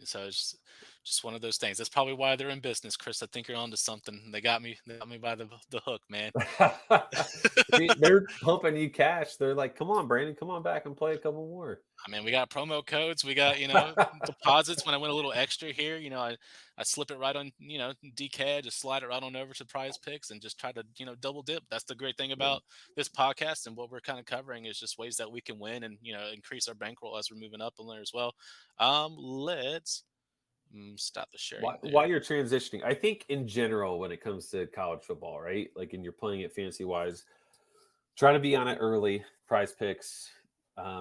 So it's just one of those things. That's probably why they're in business, Chris. I think you're onto something. They got me by the hook, man. They're pumping you cash. They're like, come on, Brandon, come on back and play a couple more. I mean, we got promo codes. We got, deposits. When I went a little extra here, I slip it right on, DK, just slide it right on over to PrizePicks and just try to, double dip. That's the great thing about this podcast, and what we're kind of covering is just ways that we can win and, increase our bankroll as we're moving up in there as well. Let's stop the sharing. While you're transitioning, I think in general, when it comes to college football, right? Like, and you're playing it fantasy wise, try to be on it early. PrizePicks,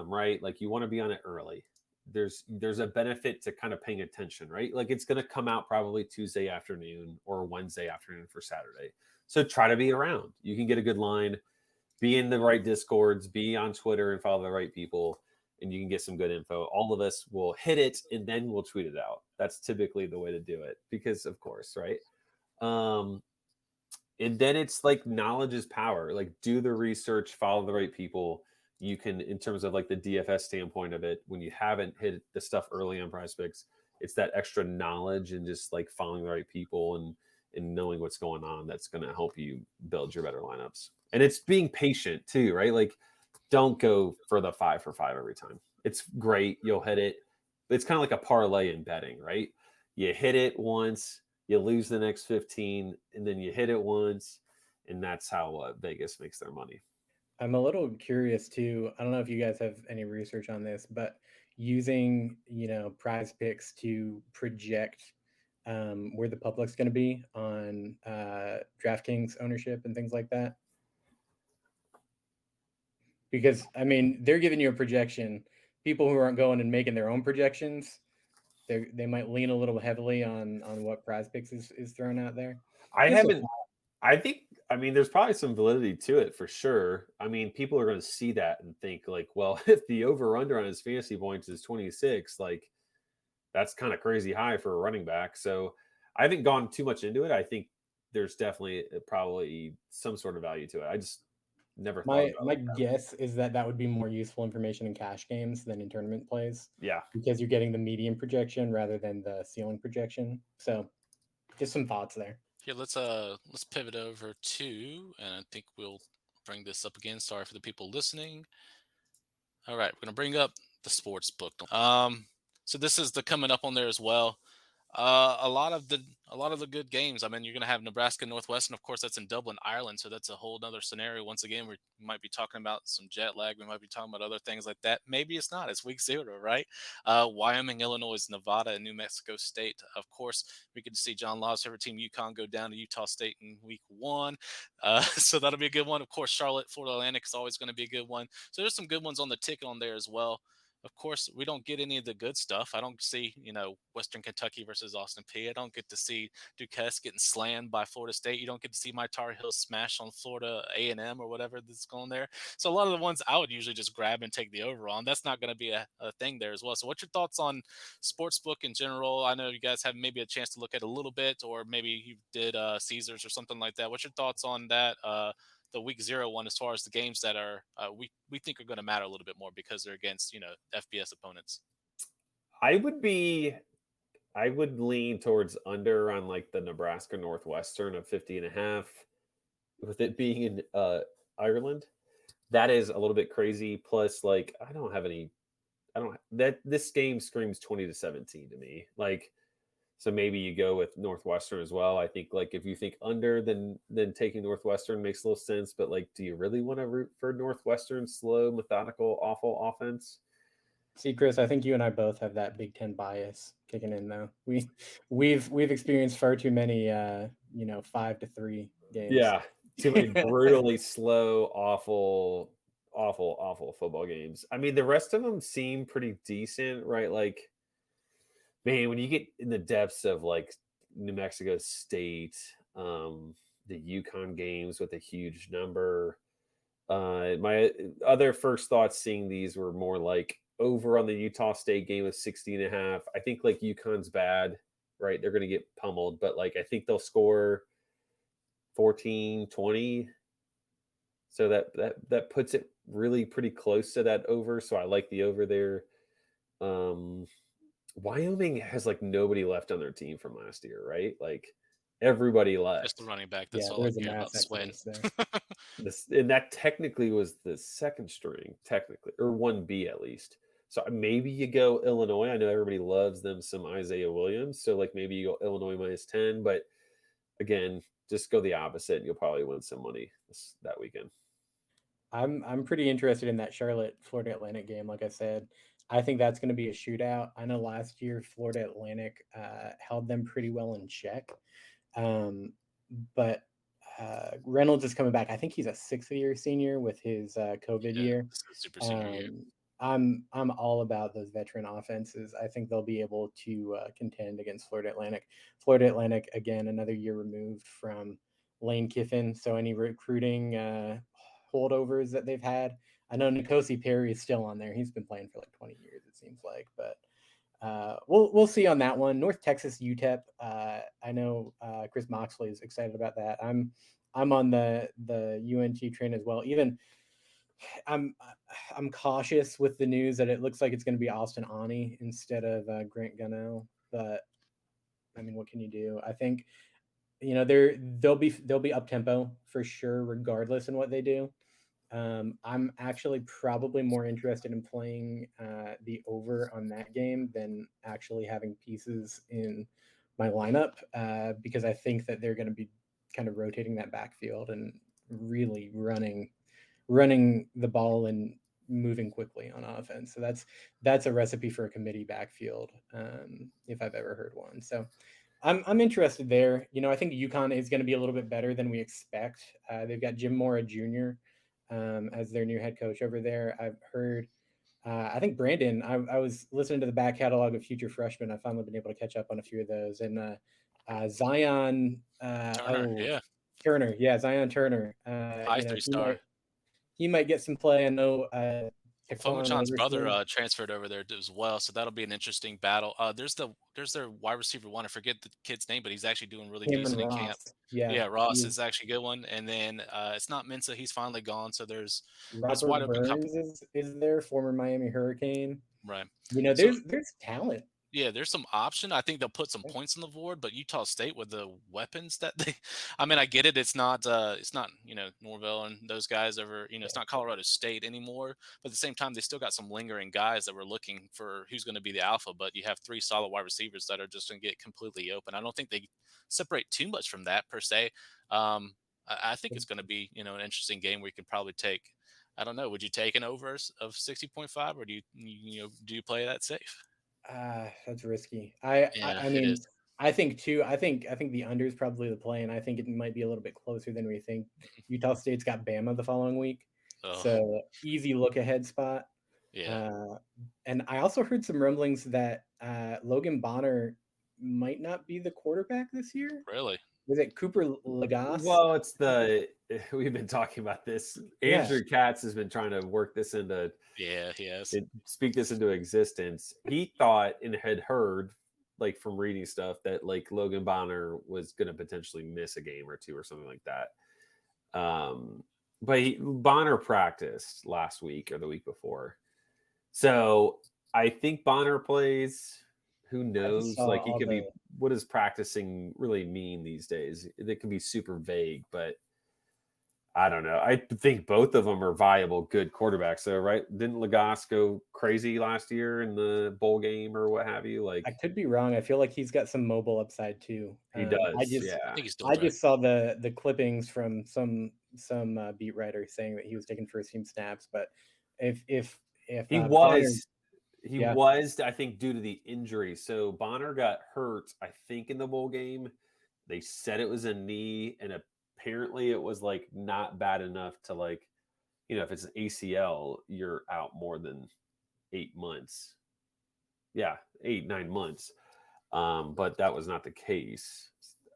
right? Like you want to be on it early. There's a benefit to kind of paying attention, right? Like it's going to come out probably Tuesday afternoon or Wednesday afternoon for Saturday. So try to be around. You can get a good line, be in the right Discords, be on Twitter and follow the right people, and you can get some good info. All of us will hit it and then we'll tweet it out. That's typically the way to do it because of course, right? And then it's like knowledge is power. Like do the research, follow the right people. You can, in terms of like the DFS standpoint of it, when you haven't hit the stuff early on PrizePicks, it's that extra knowledge and just like following the right people and knowing what's going on that's going to help you build your better lineups. And it's being patient too, right? Like don't go for the 5 for 5 every time. It's great. You'll hit it. It's kind of like a parlay in betting, right? You hit it once, you lose the next 15, and then you hit it once. And that's how Vegas makes their money. I'm a little curious too. I don't know if you guys have any research on this, but using, PrizePicks to project where the public's going to be on DraftKings ownership and things like that. Because, I mean, they're giving you a projection. People who aren't going and making their own projections, they might lean a little heavily on what PrizePicks is throwing out there. I mean, there's probably some validity to it for sure. I mean, people are going to see that and think like, well, if the over-under on his fantasy points is 26, like that's kind of crazy high for a running back. So I haven't gone too much into it. I think there's definitely probably some sort of value to it. I just never thought about my guess is that would be more useful information in cash games than in tournament plays. Yeah. Because you're getting the median projection rather than the ceiling projection. So just some thoughts there. Yeah, let's pivot over to, and I think we'll bring this up again. Sorry for the people listening. All right, we're gonna bring up the sports book. So this is the coming up on there as well. A lot of the good games. I mean, you're going to have Nebraska Northwestern. Of course, that's in Dublin, Ireland. So that's a whole other scenario. Once again, we might be talking about some jet lag. We might be talking about other things like that. Maybe it's not. It's week 0, right? Wyoming, Illinois, Nevada, and New Mexico State. Of course, we could see John Law's favorite team, UConn, go down to Utah State in week 1. So that'll be a good one. Of course, Charlotte, Florida Atlantic is always going to be a good one. So there's some good ones on the ticket on there as well. of course, we don't get any of the good stuff. I don't see, Western Kentucky versus Austin Peay. I don't get to see Duquesne getting slammed by Florida State. You don't get to see my Tar Heels smash on Florida A&M or whatever that's going there. So a lot of the ones I would usually just grab and take the over on. That's not going to be a thing there as well. So what's your thoughts on sportsbook in general? I know you guys have maybe a chance to look at a little bit, or maybe you did Caesars or something like that. What's your thoughts on that? The week 0 one, as far as the games that are we think are going to matter a little bit more because they're against FBS opponents. I would lean towards under on like the Nebraska Northwestern of 50.5, with it being in Ireland. That is a little bit crazy. Plus, like, this game screams 20-17 to me. Like, so maybe you go with Northwestern as well. I think, like, if you think under, then taking Northwestern makes a little sense. But, like, do you really want to root for Northwestern slow, methodical, awful offense? See, Chris, I think you and I both have that Big Ten bias kicking in, though. We've experienced far too many 5-3 games. Yeah, too many brutally slow, awful football games. I mean, the rest of them seem pretty decent, right? Like, man, when you get in the depths of like New Mexico State, the UConn games with a huge number, my other first thoughts seeing these were more like over on the Utah State game of 60.5. I think like UConn's bad, right? They're going to get pummeled, but like I think they'll score 14, 20. So that puts it really pretty close to that over. So I like the over there. Wyoming has like nobody left on their team from last year, right? Like everybody left. Just the running back. That's all I care about. Swin. And that technically was the second string, technically, or 1B at least. So maybe you go Illinois. I know everybody loves them some Isaiah Williams. So like maybe you go Illinois -10, but again, just go the opposite and you'll probably win some money that weekend. I'm pretty interested in that Charlotte Florida Atlantic game. Like I said, I think that's going to be a shootout. I know last year Florida Atlantic held them pretty well in check, but Reynolds is coming back. I think he's a 6th-year senior with his COVID year. Super senior year. I'm all about those veteran offenses. I think they'll be able to contend against Florida Atlantic. Florida Atlantic, again, another year removed from Lane Kiffin. So any recruiting holdovers that they've had. I know N'Kosi Perry is still on there. He's been playing for like 20 years, it seems like. But we'll see on that one. North Texas UTEP. I know Chris Moxley is excited about that. I'm on the UNT train as well. Even I'm cautious with the news that it looks like it's going to be Austin Ani instead of Grant Gunnell. But I mean, what can you do? I think they'll be up tempo for sure, regardless in what they do. I'm actually probably more interested in playing the over on that game than actually having pieces in my lineup because I think that they're going to be kind of rotating that backfield and really running the ball and moving quickly on offense. So that's a recipe for a committee backfield if I've ever heard one. So I'm interested there. I think UConn is going to be a little bit better than we expect. They've got Jim Mora Jr. As their new head coach over there. I've heard, I think Brandon, I was listening to the back catalog of future freshmen. I've finally been able to catch up on a few of those. And Zion Turner. Yeah, Zion Turner. 3-star. He might get some play. I know Fomichon's brother transferred over there as well, so that'll be an interesting battle. There's their wide receiver one. I forget the kid's name, but he's actually doing really decent in camp. Yeah, Ross is actually a good one. And then it's not Mensa; he's finally gone. So there's Robert Burns is there, former Miami Hurricane. Right. There's talent. Yeah, there's some option. I think they'll put some points on the board, but Utah State with the weapons that I get it. It's not Norvell and those guys over, it's not Colorado State anymore, but at the same time, they still got some lingering guys that were looking for who's going to be the alpha, but you have 3 solid wide receivers that are just going to get completely open. I don't think they separate too much from that per se. I think it's going to be, an interesting game where you could probably take, I don't know, would you take an over of 60.5 or do you play that safe? That's risky. I mean, I think the under is probably the play, and I think it might be a little bit closer than we think. Utah State's got Bama the following week, so easy look ahead spot. Yeah. And I also heard some rumblings that Logan Bonner might not be the quarterback this year. Really? Was it Cooper Lagasse? Well, we've been talking about this. Yeah. Andrew Katz has been trying to work this into Yeah, he has. speak this into existence. He thought and had heard, like from reading stuff, that like Logan Bonner was going to potentially miss a game or two or something like that. But Bonner practiced last week or the week before, so I think Bonner plays. Who knows? Like he could be. What does practicing really mean these days? It can be super vague, but I don't know. I think both of them are viable, good quarterbacks. So, right? Didn't Lagasse go crazy last year in the bowl game or what have you? Like, I could be wrong. I feel like he's got some mobile upside too. he does. I think he's still I just saw the clippings from some beat writer saying that he was taking first team snaps, but if he was. Was, I think, due to the injury. So Bonner got hurt, I think, in the bowl game. They said it was a knee, and apparently it was like not bad enough to like, if it's an ACL, you're out more than 8 months. Yeah, 8-9 months. But that was not the case.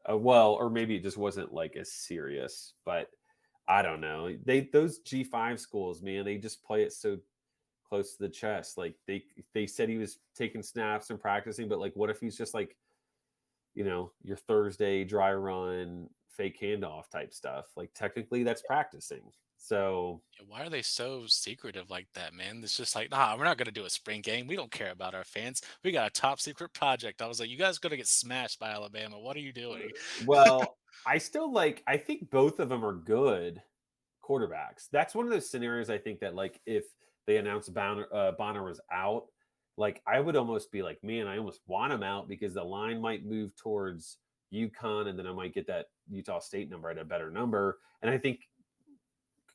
Or maybe it just wasn't like as serious. But I don't know. Those G5 schools, man, they just play it so close to the chest. Like they said he was taking snaps and practicing, but like what if he's just like, your Thursday dry run, fake handoff type stuff? Like technically that's practicing. So why are they so secretive like that, man? It's just like, nah, we're not gonna do a spring game. We don't care about our fans. We got a top secret project. I was like, you guys are gonna get smashed by Alabama. What are you doing? Well, I think both of them are good quarterbacks. That's one of those scenarios I think that like if they announced Bonner was out, like I would almost be like, man, I almost want him out because the line might move towards UConn, and then I might get that Utah State number at a better number. And I think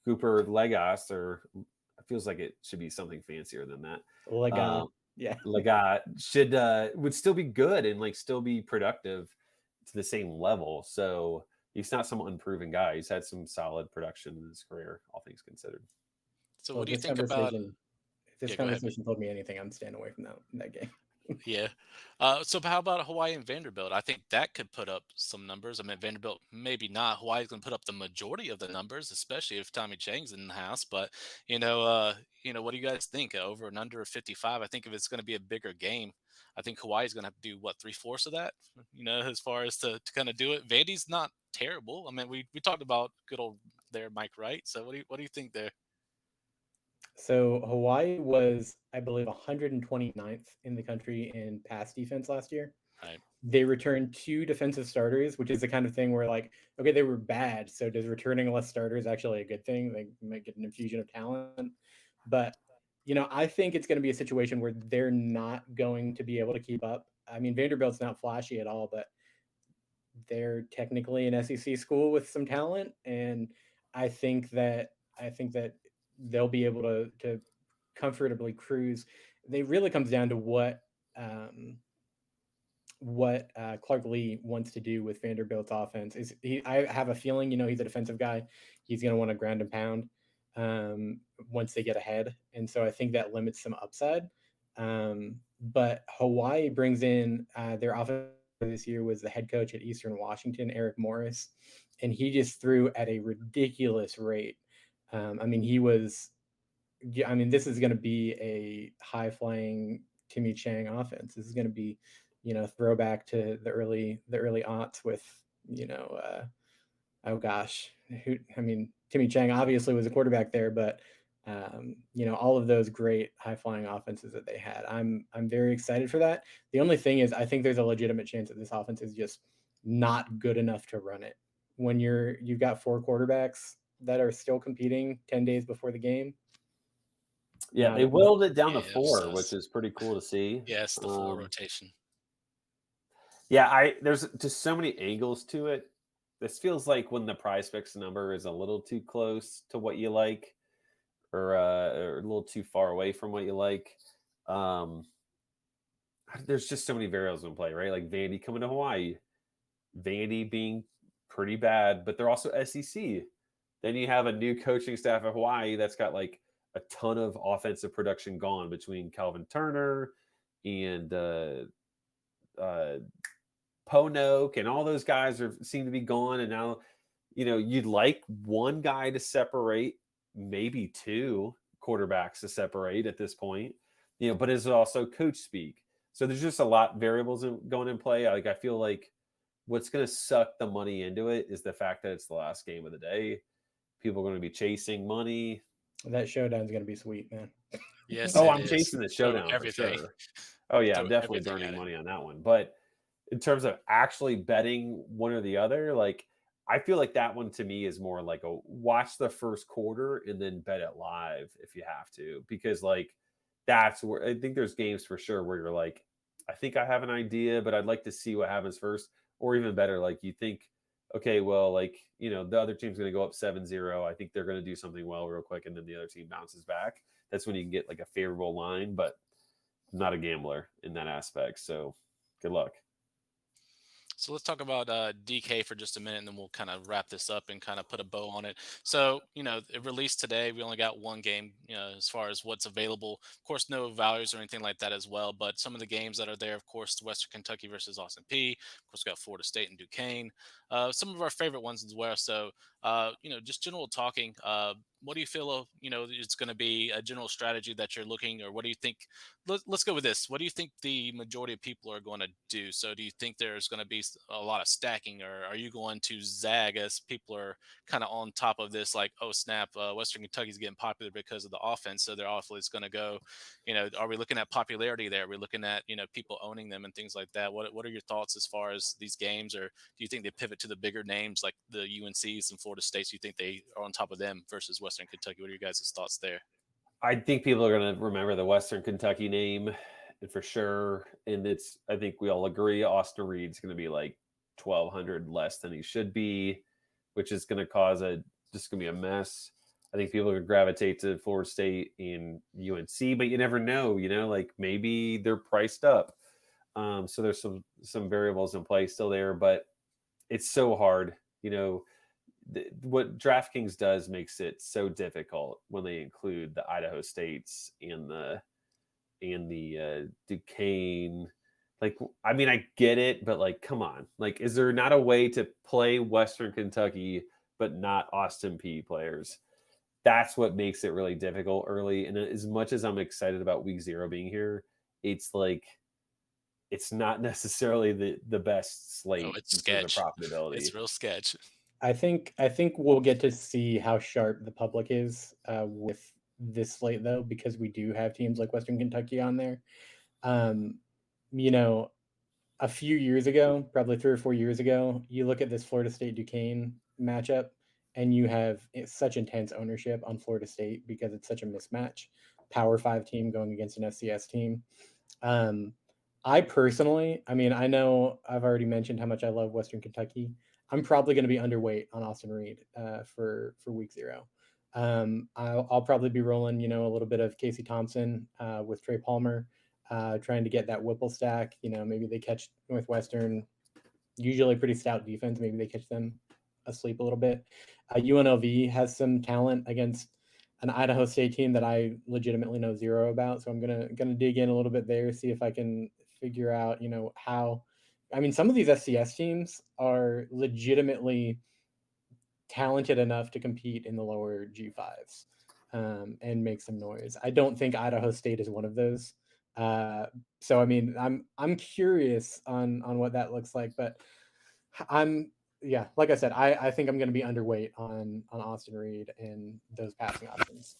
Cooper Lagasse, or it feels like it should be something fancier than that. Legat would still be good and like still be productive to the same level. So he's not some unproven guy. He's had some solid production in his career, all things considered. So what do you think about? If this conversation told me anything, I'm staying away from that game. Yeah. So how about Hawaii and Vanderbilt? I think that could put up some numbers. I mean, Vanderbilt maybe not. Hawaii's going to put up the majority of the numbers, especially if Tommy Chang's in the house. But what do you guys think? Over and under 55. I think if it's going to be a bigger game, I think Hawaii's going to have to do what 3/4 of that. As far as to kind of do it. Vandy's not terrible. I mean, we talked about good old there Mike Wright. So what do you think there? So Hawaii was, I believe, 129th in the country in pass defense last year. Right. They returned 2 defensive starters, which is the kind of thing where like, okay, they were bad. So does returning less starters actually a good thing? They might get an infusion of talent. But, I think it's going to be a situation where they're not going to be able to keep up. I mean, Vanderbilt's not flashy at all, but they're technically an SEC school with some talent. And I think that they'll be able to comfortably cruise. It really comes down to what Clark Lee wants to do with Vanderbilt's offense. I have a feeling, he's a defensive guy. He's going to want to ground and pound once they get ahead. And so I think that limits some upside. But Hawaii brings in their offense this year was the head coach at Eastern Washington, Eric Morris, and he just threw at a ridiculous rate. This is going to be a high-flying Timmy Chang offense. This is going to be, throwback to the early aughts with, Timmy Chang obviously was a quarterback there, but all of those great high-flying offenses that they had. I'm very excited for that. The only thing is, I think there's a legitimate chance that this offense is just not good enough to run it. When you've got 4 quarterbacks that are still competing 10 dadays before the game. Yeah, they whittled it down to 4, which is pretty cool to see. Yes, the 4 rotation. Yeah, there's just so many angles to it. This feels like when the PrizePicks number is a little too close to what you like, or a little too far away from what you like. There's just so many variables in play, right? Like Vandy coming to Hawaii, Vandy being pretty bad, but they're also SEC. Then you have a new coaching staff at Hawaii that's got like a ton of offensive production gone between Calvin Turner and Ponoke, and all those guys seem to be gone. And now, you'd like one guy to separate, maybe two quarterbacks to separate at this point, but it's also coach speak. So there's just a lot of variables going in play. Like, I feel like what's going to suck the money into it is the fact that it's the last game of the day. People are going to be chasing money. That showdown's going to be sweet, man. Yes. I'm chasing the showdown for everything. sure. Oh yeah, I'm Throw definitely everything burning at it. money on that one. But in terms of actually betting one or the other, like, I feel like that one to me is more like a watch the first quarter and then bet it live if you have to, because like that's where I think there's games for sure where you're like, I think I have an idea, but I'd like to see what happens first. Or even better, like you think, okay, well, like, the other team's going to go up 7-0. I think they're going to do something well real quick, and then the other team bounces back. That's when you can get like a favorable line, but I'm not a gambler in that aspect. So good luck. So let's talk about DK for just a minute, and then we'll kind of wrap this up and kind of put a bow on it. So, it released today. We only got one game, as far as what's available. Of course, no values or anything like that as well. But some of the games that are there, of course, Western Kentucky versus Austin P. Of course, we got Florida State and Duquesne. Some of our favorite ones as well. So, just general talking. What do you feel, it's going to be a general strategy that you're looking, or what do you think? Let's go with this. What do you think the majority of people are going to do? So do you think there's going to be a lot of stacking, or are you going to zag as people are kind of on top of this, like, oh, snap, Western Kentucky's getting popular because of the offense, so their offense is going to go, are we looking at popularity there? Are we looking at, people owning them and things like that? What are your thoughts as far as these games, or do you think they pivot to the bigger names like the UNCs and Florida States? Do you think they are on top of them versus Western Kentucky? What are your guys' thoughts there? I think people are going to remember the Western Kentucky name for sure. And I think we all agree Austin Reed's going to be like 1,200 less than he should be, which is going to cause just going to be a mess. I think people are going to gravitate to Florida State and UNC, but you never know, like maybe they're priced up. So there's some variables in play still there, but it's so hard, what DraftKings does makes it so difficult when they include the Idaho States and the Duquesne. Like, I mean, I get it, but like, come on, like, is there not a way to play Western Kentucky but not Austin P players? That's what makes it really difficult early. And as much as I'm excited about week 0 being here, it's like, it's not necessarily the best slate. Oh, it's sketch. Profitability. It's real sketch. I think we'll get to see how sharp the public is with this slate, though, because we do have teams like Western Kentucky on there. A few years ago, probably 3 or 4 years ago, you look at this Florida State Duquesne matchup, and you have such intense ownership on Florida State because it's such a mismatch. Power 5 team going against an FCS team. I personally, I know I've already mentioned how much I love Western Kentucky. I'm probably going to be underweight on Austin Reed for week 0. I'll probably be rolling, a little bit of Casey Thompson with Trey Palmer, trying to get that Whipple stack. Maybe they catch Northwestern, usually pretty stout defense. Maybe they catch them asleep a little bit. UNLV has some talent against an Idaho State team that I legitimately know zero about. So I'm gonna dig in a little bit there, see if I can figure out, how. Some of these FCS teams are legitimately talented enough to compete in the lower G5s and make some noise. I don't think Idaho State is one of those. So I'm curious on what that looks like, but like I said, I think I'm going to be underweight on Austin Reed and those passing options.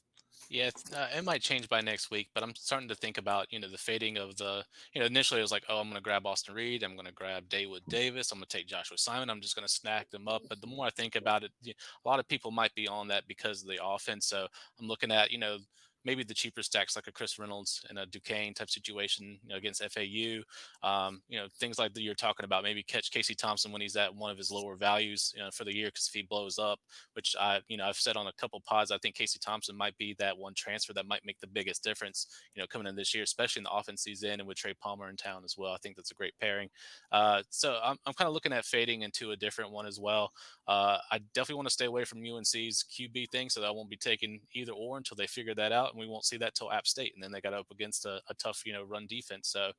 Yeah, it might change by next week, but I'm starting to think about, the fading of the, initially it was like, oh, I'm going to grab Austin Reed. I'm going to grab David Davis. I'm going to take Joshua Simon. I'm just going to snack them up. But the more I think about it, a lot of people might be on that because of the offense. So I'm looking at, maybe the cheaper stacks like a Chris Reynolds and a Duquesne type situation, against FAU. Things like that you're talking about. Maybe catch Casey Thompson when he's at one of his lower values, for the year, because if he blows up, which I've said on a couple pods, I think Casey Thompson might be that one transfer that might make the biggest difference, coming in this year, especially in the offense he's in, and with Trey Palmer in town as well. I think that's a great pairing. So I'm kind of looking at fading into a different one as well. I definitely want to stay away from UNC's QB thing, so that I won't be taking either or until they figure that out, and we won't see that till App State, and then they got up against a tough, run defense. So,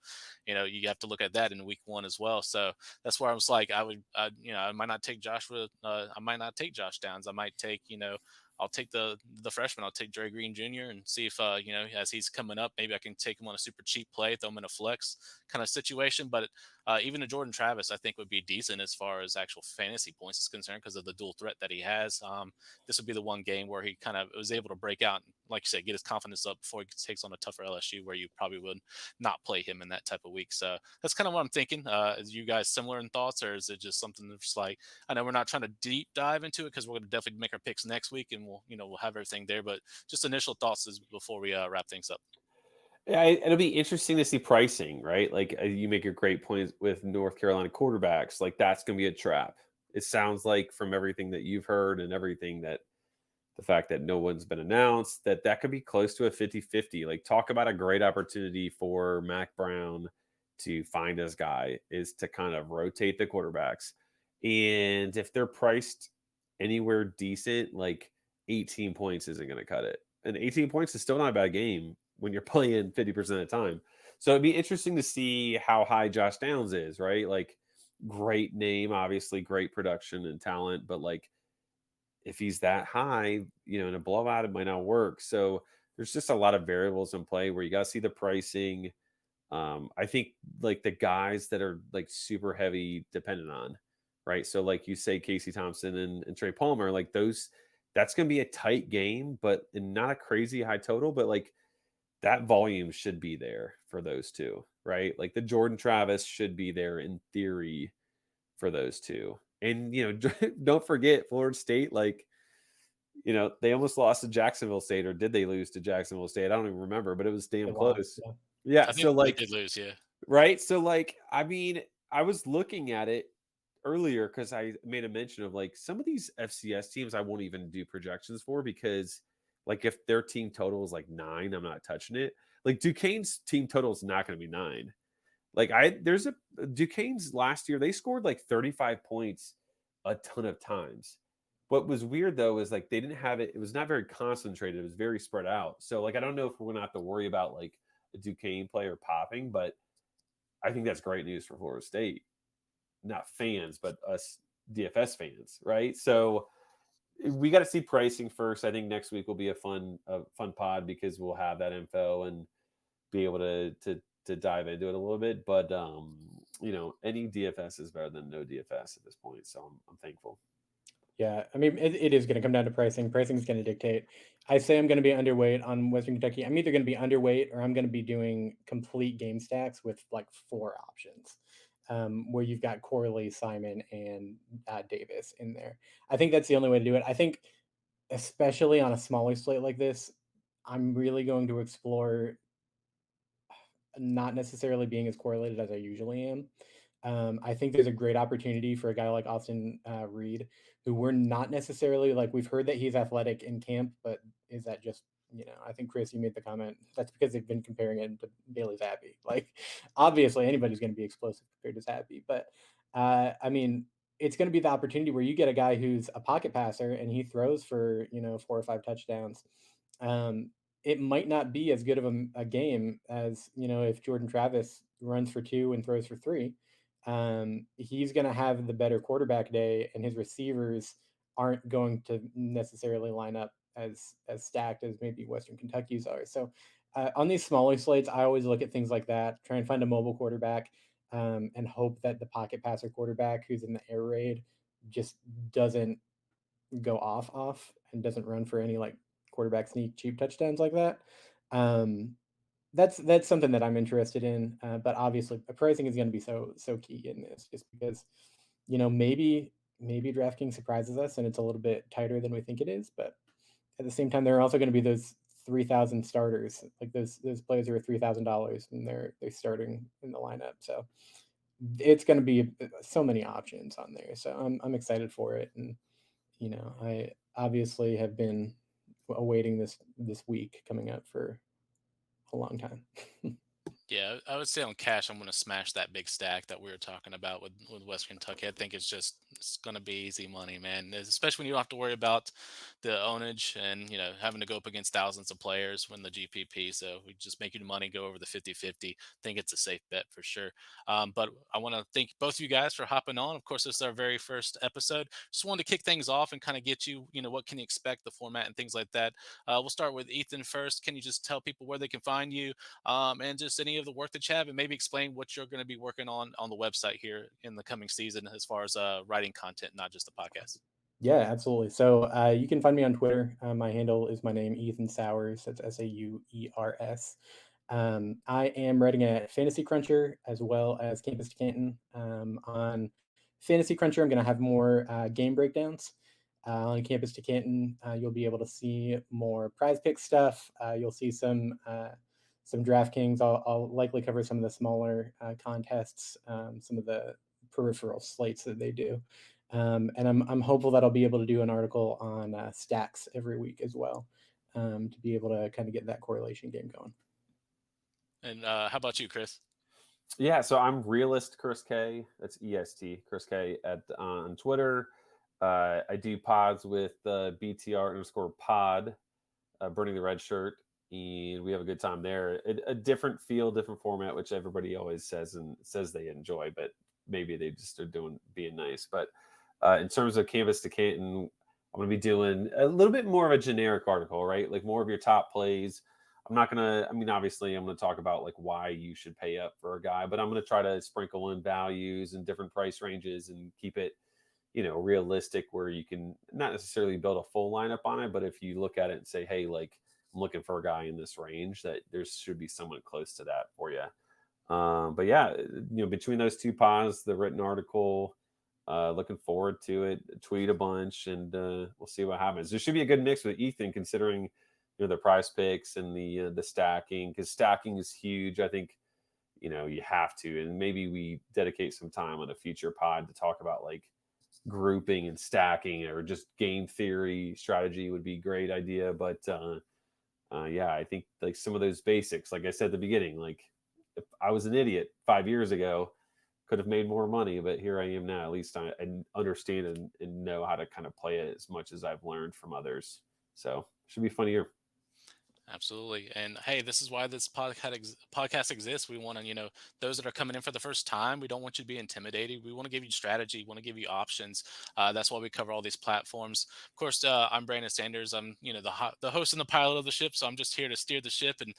you have to look at that in week 1 as well. So that's where I was like, I might not take Joshua. I might not take Josh Downs. I might take, I'll take the freshman. I'll take Dre Green Jr. and see if, as he's coming up, maybe I can take him on a super cheap play, throw him in a flex kind of situation. But even a Jordan Travis, I think, would be decent as far as actual fantasy points is concerned because of the dual threat that he has. This would be the one game where he kind of was able to break out and, like you said, get his confidence up before he takes on a tougher LSU where you probably would not play him in that type of week. So that's kind of what I'm thinking. Is you guys similar in thoughts, or is it just something that's like, I know we're not trying to deep dive into it because we're going to definitely make our picks next week and we'll have everything there, but just initial thoughts is before we wrap things up. Yeah, it'll be interesting to see pricing, right? Like you make a great point with North Carolina quarterbacks. Like that's going to be a trap. It sounds like from everything that you've heard and everything that the fact that no one's been announced, that could be close to a 50-50. Like talk about a great opportunity for Mac Brown to find his guy is to kind of rotate the quarterbacks. And if they're priced anywhere decent, like 18 points isn't going to cut it. And 18 points is still not a bad game when you're playing 50% of the time. So it'd be interesting to see how high Josh Downs is, right? Like great name, obviously great production and talent, but like if he's that high, in a blowout, it might not work. So there's just a lot of variables in play where you got to see the pricing. I think like the guys that are like super heavy dependent on, right? So like you say, Casey Thompson and Trey Palmer, like that's going to be a tight game, but not a crazy high total, but like that volume should be there for those two, right? Like the Jordan Travis should be there in theory for those two. And, don't forget Florida State, like, they almost lost to Jacksonville State, or did they lose to Jacksonville State? I don't even remember, but it was damn close. Yeah. I think So like, they did lose. Yeah. Right. So like, I mean, I was looking at it earlier because I made a mention of like some of these FCS teams I won't even do projections for because like if their team total is like 9, I'm not touching it. Like Duquesne's team total is not going to be 9. Like there's a Duquesne's last year, they scored like 35 points a ton of times. What was weird though is like they didn't have it. It was not very concentrated. It was very spread out. So like I don't know if we're gonna have to worry about like a Duquesne player popping, but I think that's great news for Florida State. Not fans, but us DFS fans, right? So we got to see pricing first. I think next week will be a fun pod because we'll have that info and be able to dive into it a little bit. But any DFS is better than no DFS at this point. So I'm thankful. Yeah, I mean, it is going to come down to pricing. Pricing is going to dictate. I say I'm going to be underweight on Western Kentucky. I'm either going to be underweight or I'm going to be doing complete game stacks with like 4 options, where you've got Corley, Simon, and Davis in there. I think that's the only way to do it. I think, especially on a smaller slate like this, I'm really going to explore not necessarily being as correlated as I usually am. I think there's a great opportunity for a guy like Austin Reed, who we're not necessarily like, we've heard that he's athletic in camp, but is that just, I think Chris, you made the comment, that's because they've been comparing him to Bailey Zappi. Like, obviously anybody's going to be explosive compared to Zappi, but I mean, it's going to be the opportunity where you get a guy who's a pocket passer and he throws for, 4 or 5 touchdowns. It might not be as good of a game as, if Jordan Travis runs for 2 and throws for 3. He's going to have the better quarterback day, and his receivers aren't going to necessarily line up as stacked as maybe Western Kentucky's are. So on these smaller slates, I always look at things like that, try and find a mobile quarterback, and hope that the pocket passer quarterback who's in the air raid just doesn't go off and doesn't run for any like quarterback sneak cheap touchdowns like that. That's something that I'm interested in. But obviously pricing is going to be so key in this, just because, maybe DraftKings surprises us and it's a little bit tighter than we think it is. But at the same time, there are also going to be those 3,000 starters. Like those players are $3,000 and they're starting in the lineup. So it's going to be so many options on there. So I'm excited for it. And I obviously have been awaiting this week coming up for a long time. Yeah, I would say on cash, I'm going to smash that big stack that we were talking about with West Kentucky. I think it's going to be easy money, man. Especially when you don't have to worry about the ownage and having to go up against thousands of players when the GPP. So we just make you money go over the 50-50. Think it's a safe bet for sure. But I want to thank both of you guys for hopping on. Of course, this is our very first episode. Just wanted to kick things off and kind of get you, what can you expect, the format and things like that. We'll start with Ethan first. Can you just tell people where they can find you? And just any of the work that you have, and maybe explain what you're going to be working on the website here in the coming season as far as writing content, not just the podcast. Yeah, absolutely. So you can find me on Twitter. My handle is my name, Ethan Sauers. That's Sauers. I am writing at Fantasy Cruncher as well as Campus to Canton. On Fantasy Cruncher, I'm going to have more game breakdowns. On Campus to Canton, you'll be able to see more PrizePicks stuff. You'll see some DraftKings. I'll likely cover some of the smaller contests, some of the peripheral slates that they do. And I'm hopeful that I'll be able to do an article on stacks every week as well, to be able to kind of get that correlation game going. And how about you, Chris? Yeah, so I'm Realist Chris K. That's EST Chris K on Twitter. I do pods with BTR_pod, Burning the Red Shirt, and we have a good time there. A different feel, different format, which everybody always says they enjoy, but maybe they just are being nice. But in terms of Canvas to Canton, I'm going to be doing a little bit more of a generic article, right? Like more of your top plays. Obviously I'm going to talk about like why you should pay up for a guy, but I'm going to try to sprinkle in values and different price ranges and keep it, realistic where you can not necessarily build a full lineup on it, but if you look at it and say, hey, like I'm looking for a guy in this range, that there should be someone close to that for you. But yeah, between those two pods, the written article, looking forward to it, tweet a bunch, and we'll see what happens. There should be a good mix with Ethan, considering the PrizePicks and the stacking, because stacking is huge. I think you have to, and maybe we dedicate some time on a future pod to talk about like grouping and stacking, or just game theory strategy would be a great idea. But yeah, I think like some of those basics, like I said at the beginning, like if I was an idiot 5 years ago, could have made more money, but here I am now. At least I understand and know how to kind of play it as much as I've learned from others. So should be fun year. Absolutely. And hey, this is why this podcast exists. We want to, those that are coming in for the first time, we don't want you to be intimidated. We want to give you strategy. We want to give you options. That's why we cover all these platforms. Of course, I'm Brandon Sanders. I'm, the host and the pilot of the ship. So I'm just here to steer the ship and,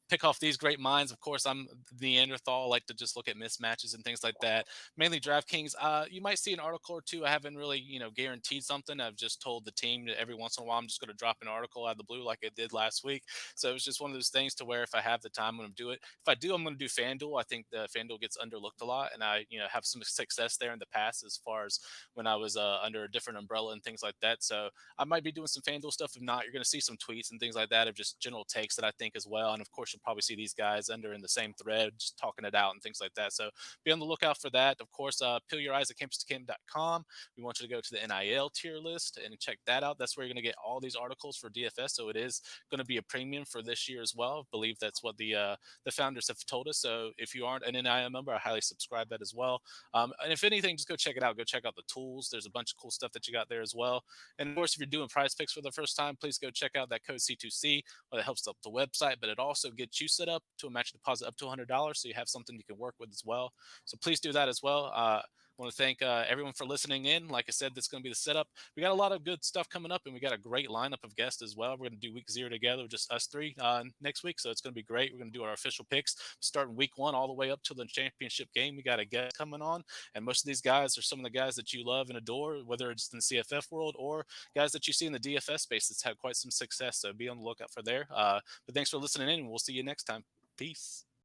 pick off these great minds. Of course, I'm the Neanderthal. I like to just look at mismatches and things like that. Mainly DraftKings. You might see an article or two. I haven't really, guaranteed something. I've just told the team that every once in a while, I'm just going to drop an article out of the blue like I did last week. So it was just one of those things to where if I have the time, I'm going to do it. If I do, I'm going to do FanDuel. I think the FanDuel gets underlooked a lot, and I, have some success there in the past as far as when I was under a different umbrella and things like that. So I might be doing some FanDuel stuff. If not, you're going to see some tweets and things like that of just general takes that I think as well. And of course, you'll probably see these guys under in the same thread, just talking it out and things like that. So be on the lookout for that. Of course, peel your eyes at campus2camp.com. We want you to go to the NIL tier list and check that out. That's where you're going to get all these articles for DFS. So it is going to be a premium for this year as well. I believe that's what the founders have told us. So if you aren't an NIL member, I highly subscribe that as well. And if anything, just go check it out. Go check out the tools. There's a bunch of cool stuff that you got there as well. And of course, if you're doing PrizePicks for the first time, please go check out that code C2C. Well, it helps up the website, but it also gets you set up to a match deposit up to $100, so you have something you can work with as well. So please do that as well. I want to thank everyone for listening in. Like I said, that's going to be the setup. We got a lot of good stuff coming up, and we got a great lineup of guests as well. We're going to do week 0 together, just us three next week. So it's going to be great. We're going to do our official picks starting week 1 all the way up to the championship game. We got a guest coming on, and most of these guys are some of the guys that you love and adore, whether it's in the CFF world or guys that you see in the DFS space that's had quite some success. So be on the lookout for there. But thanks for listening in, and we'll see you next time. Peace.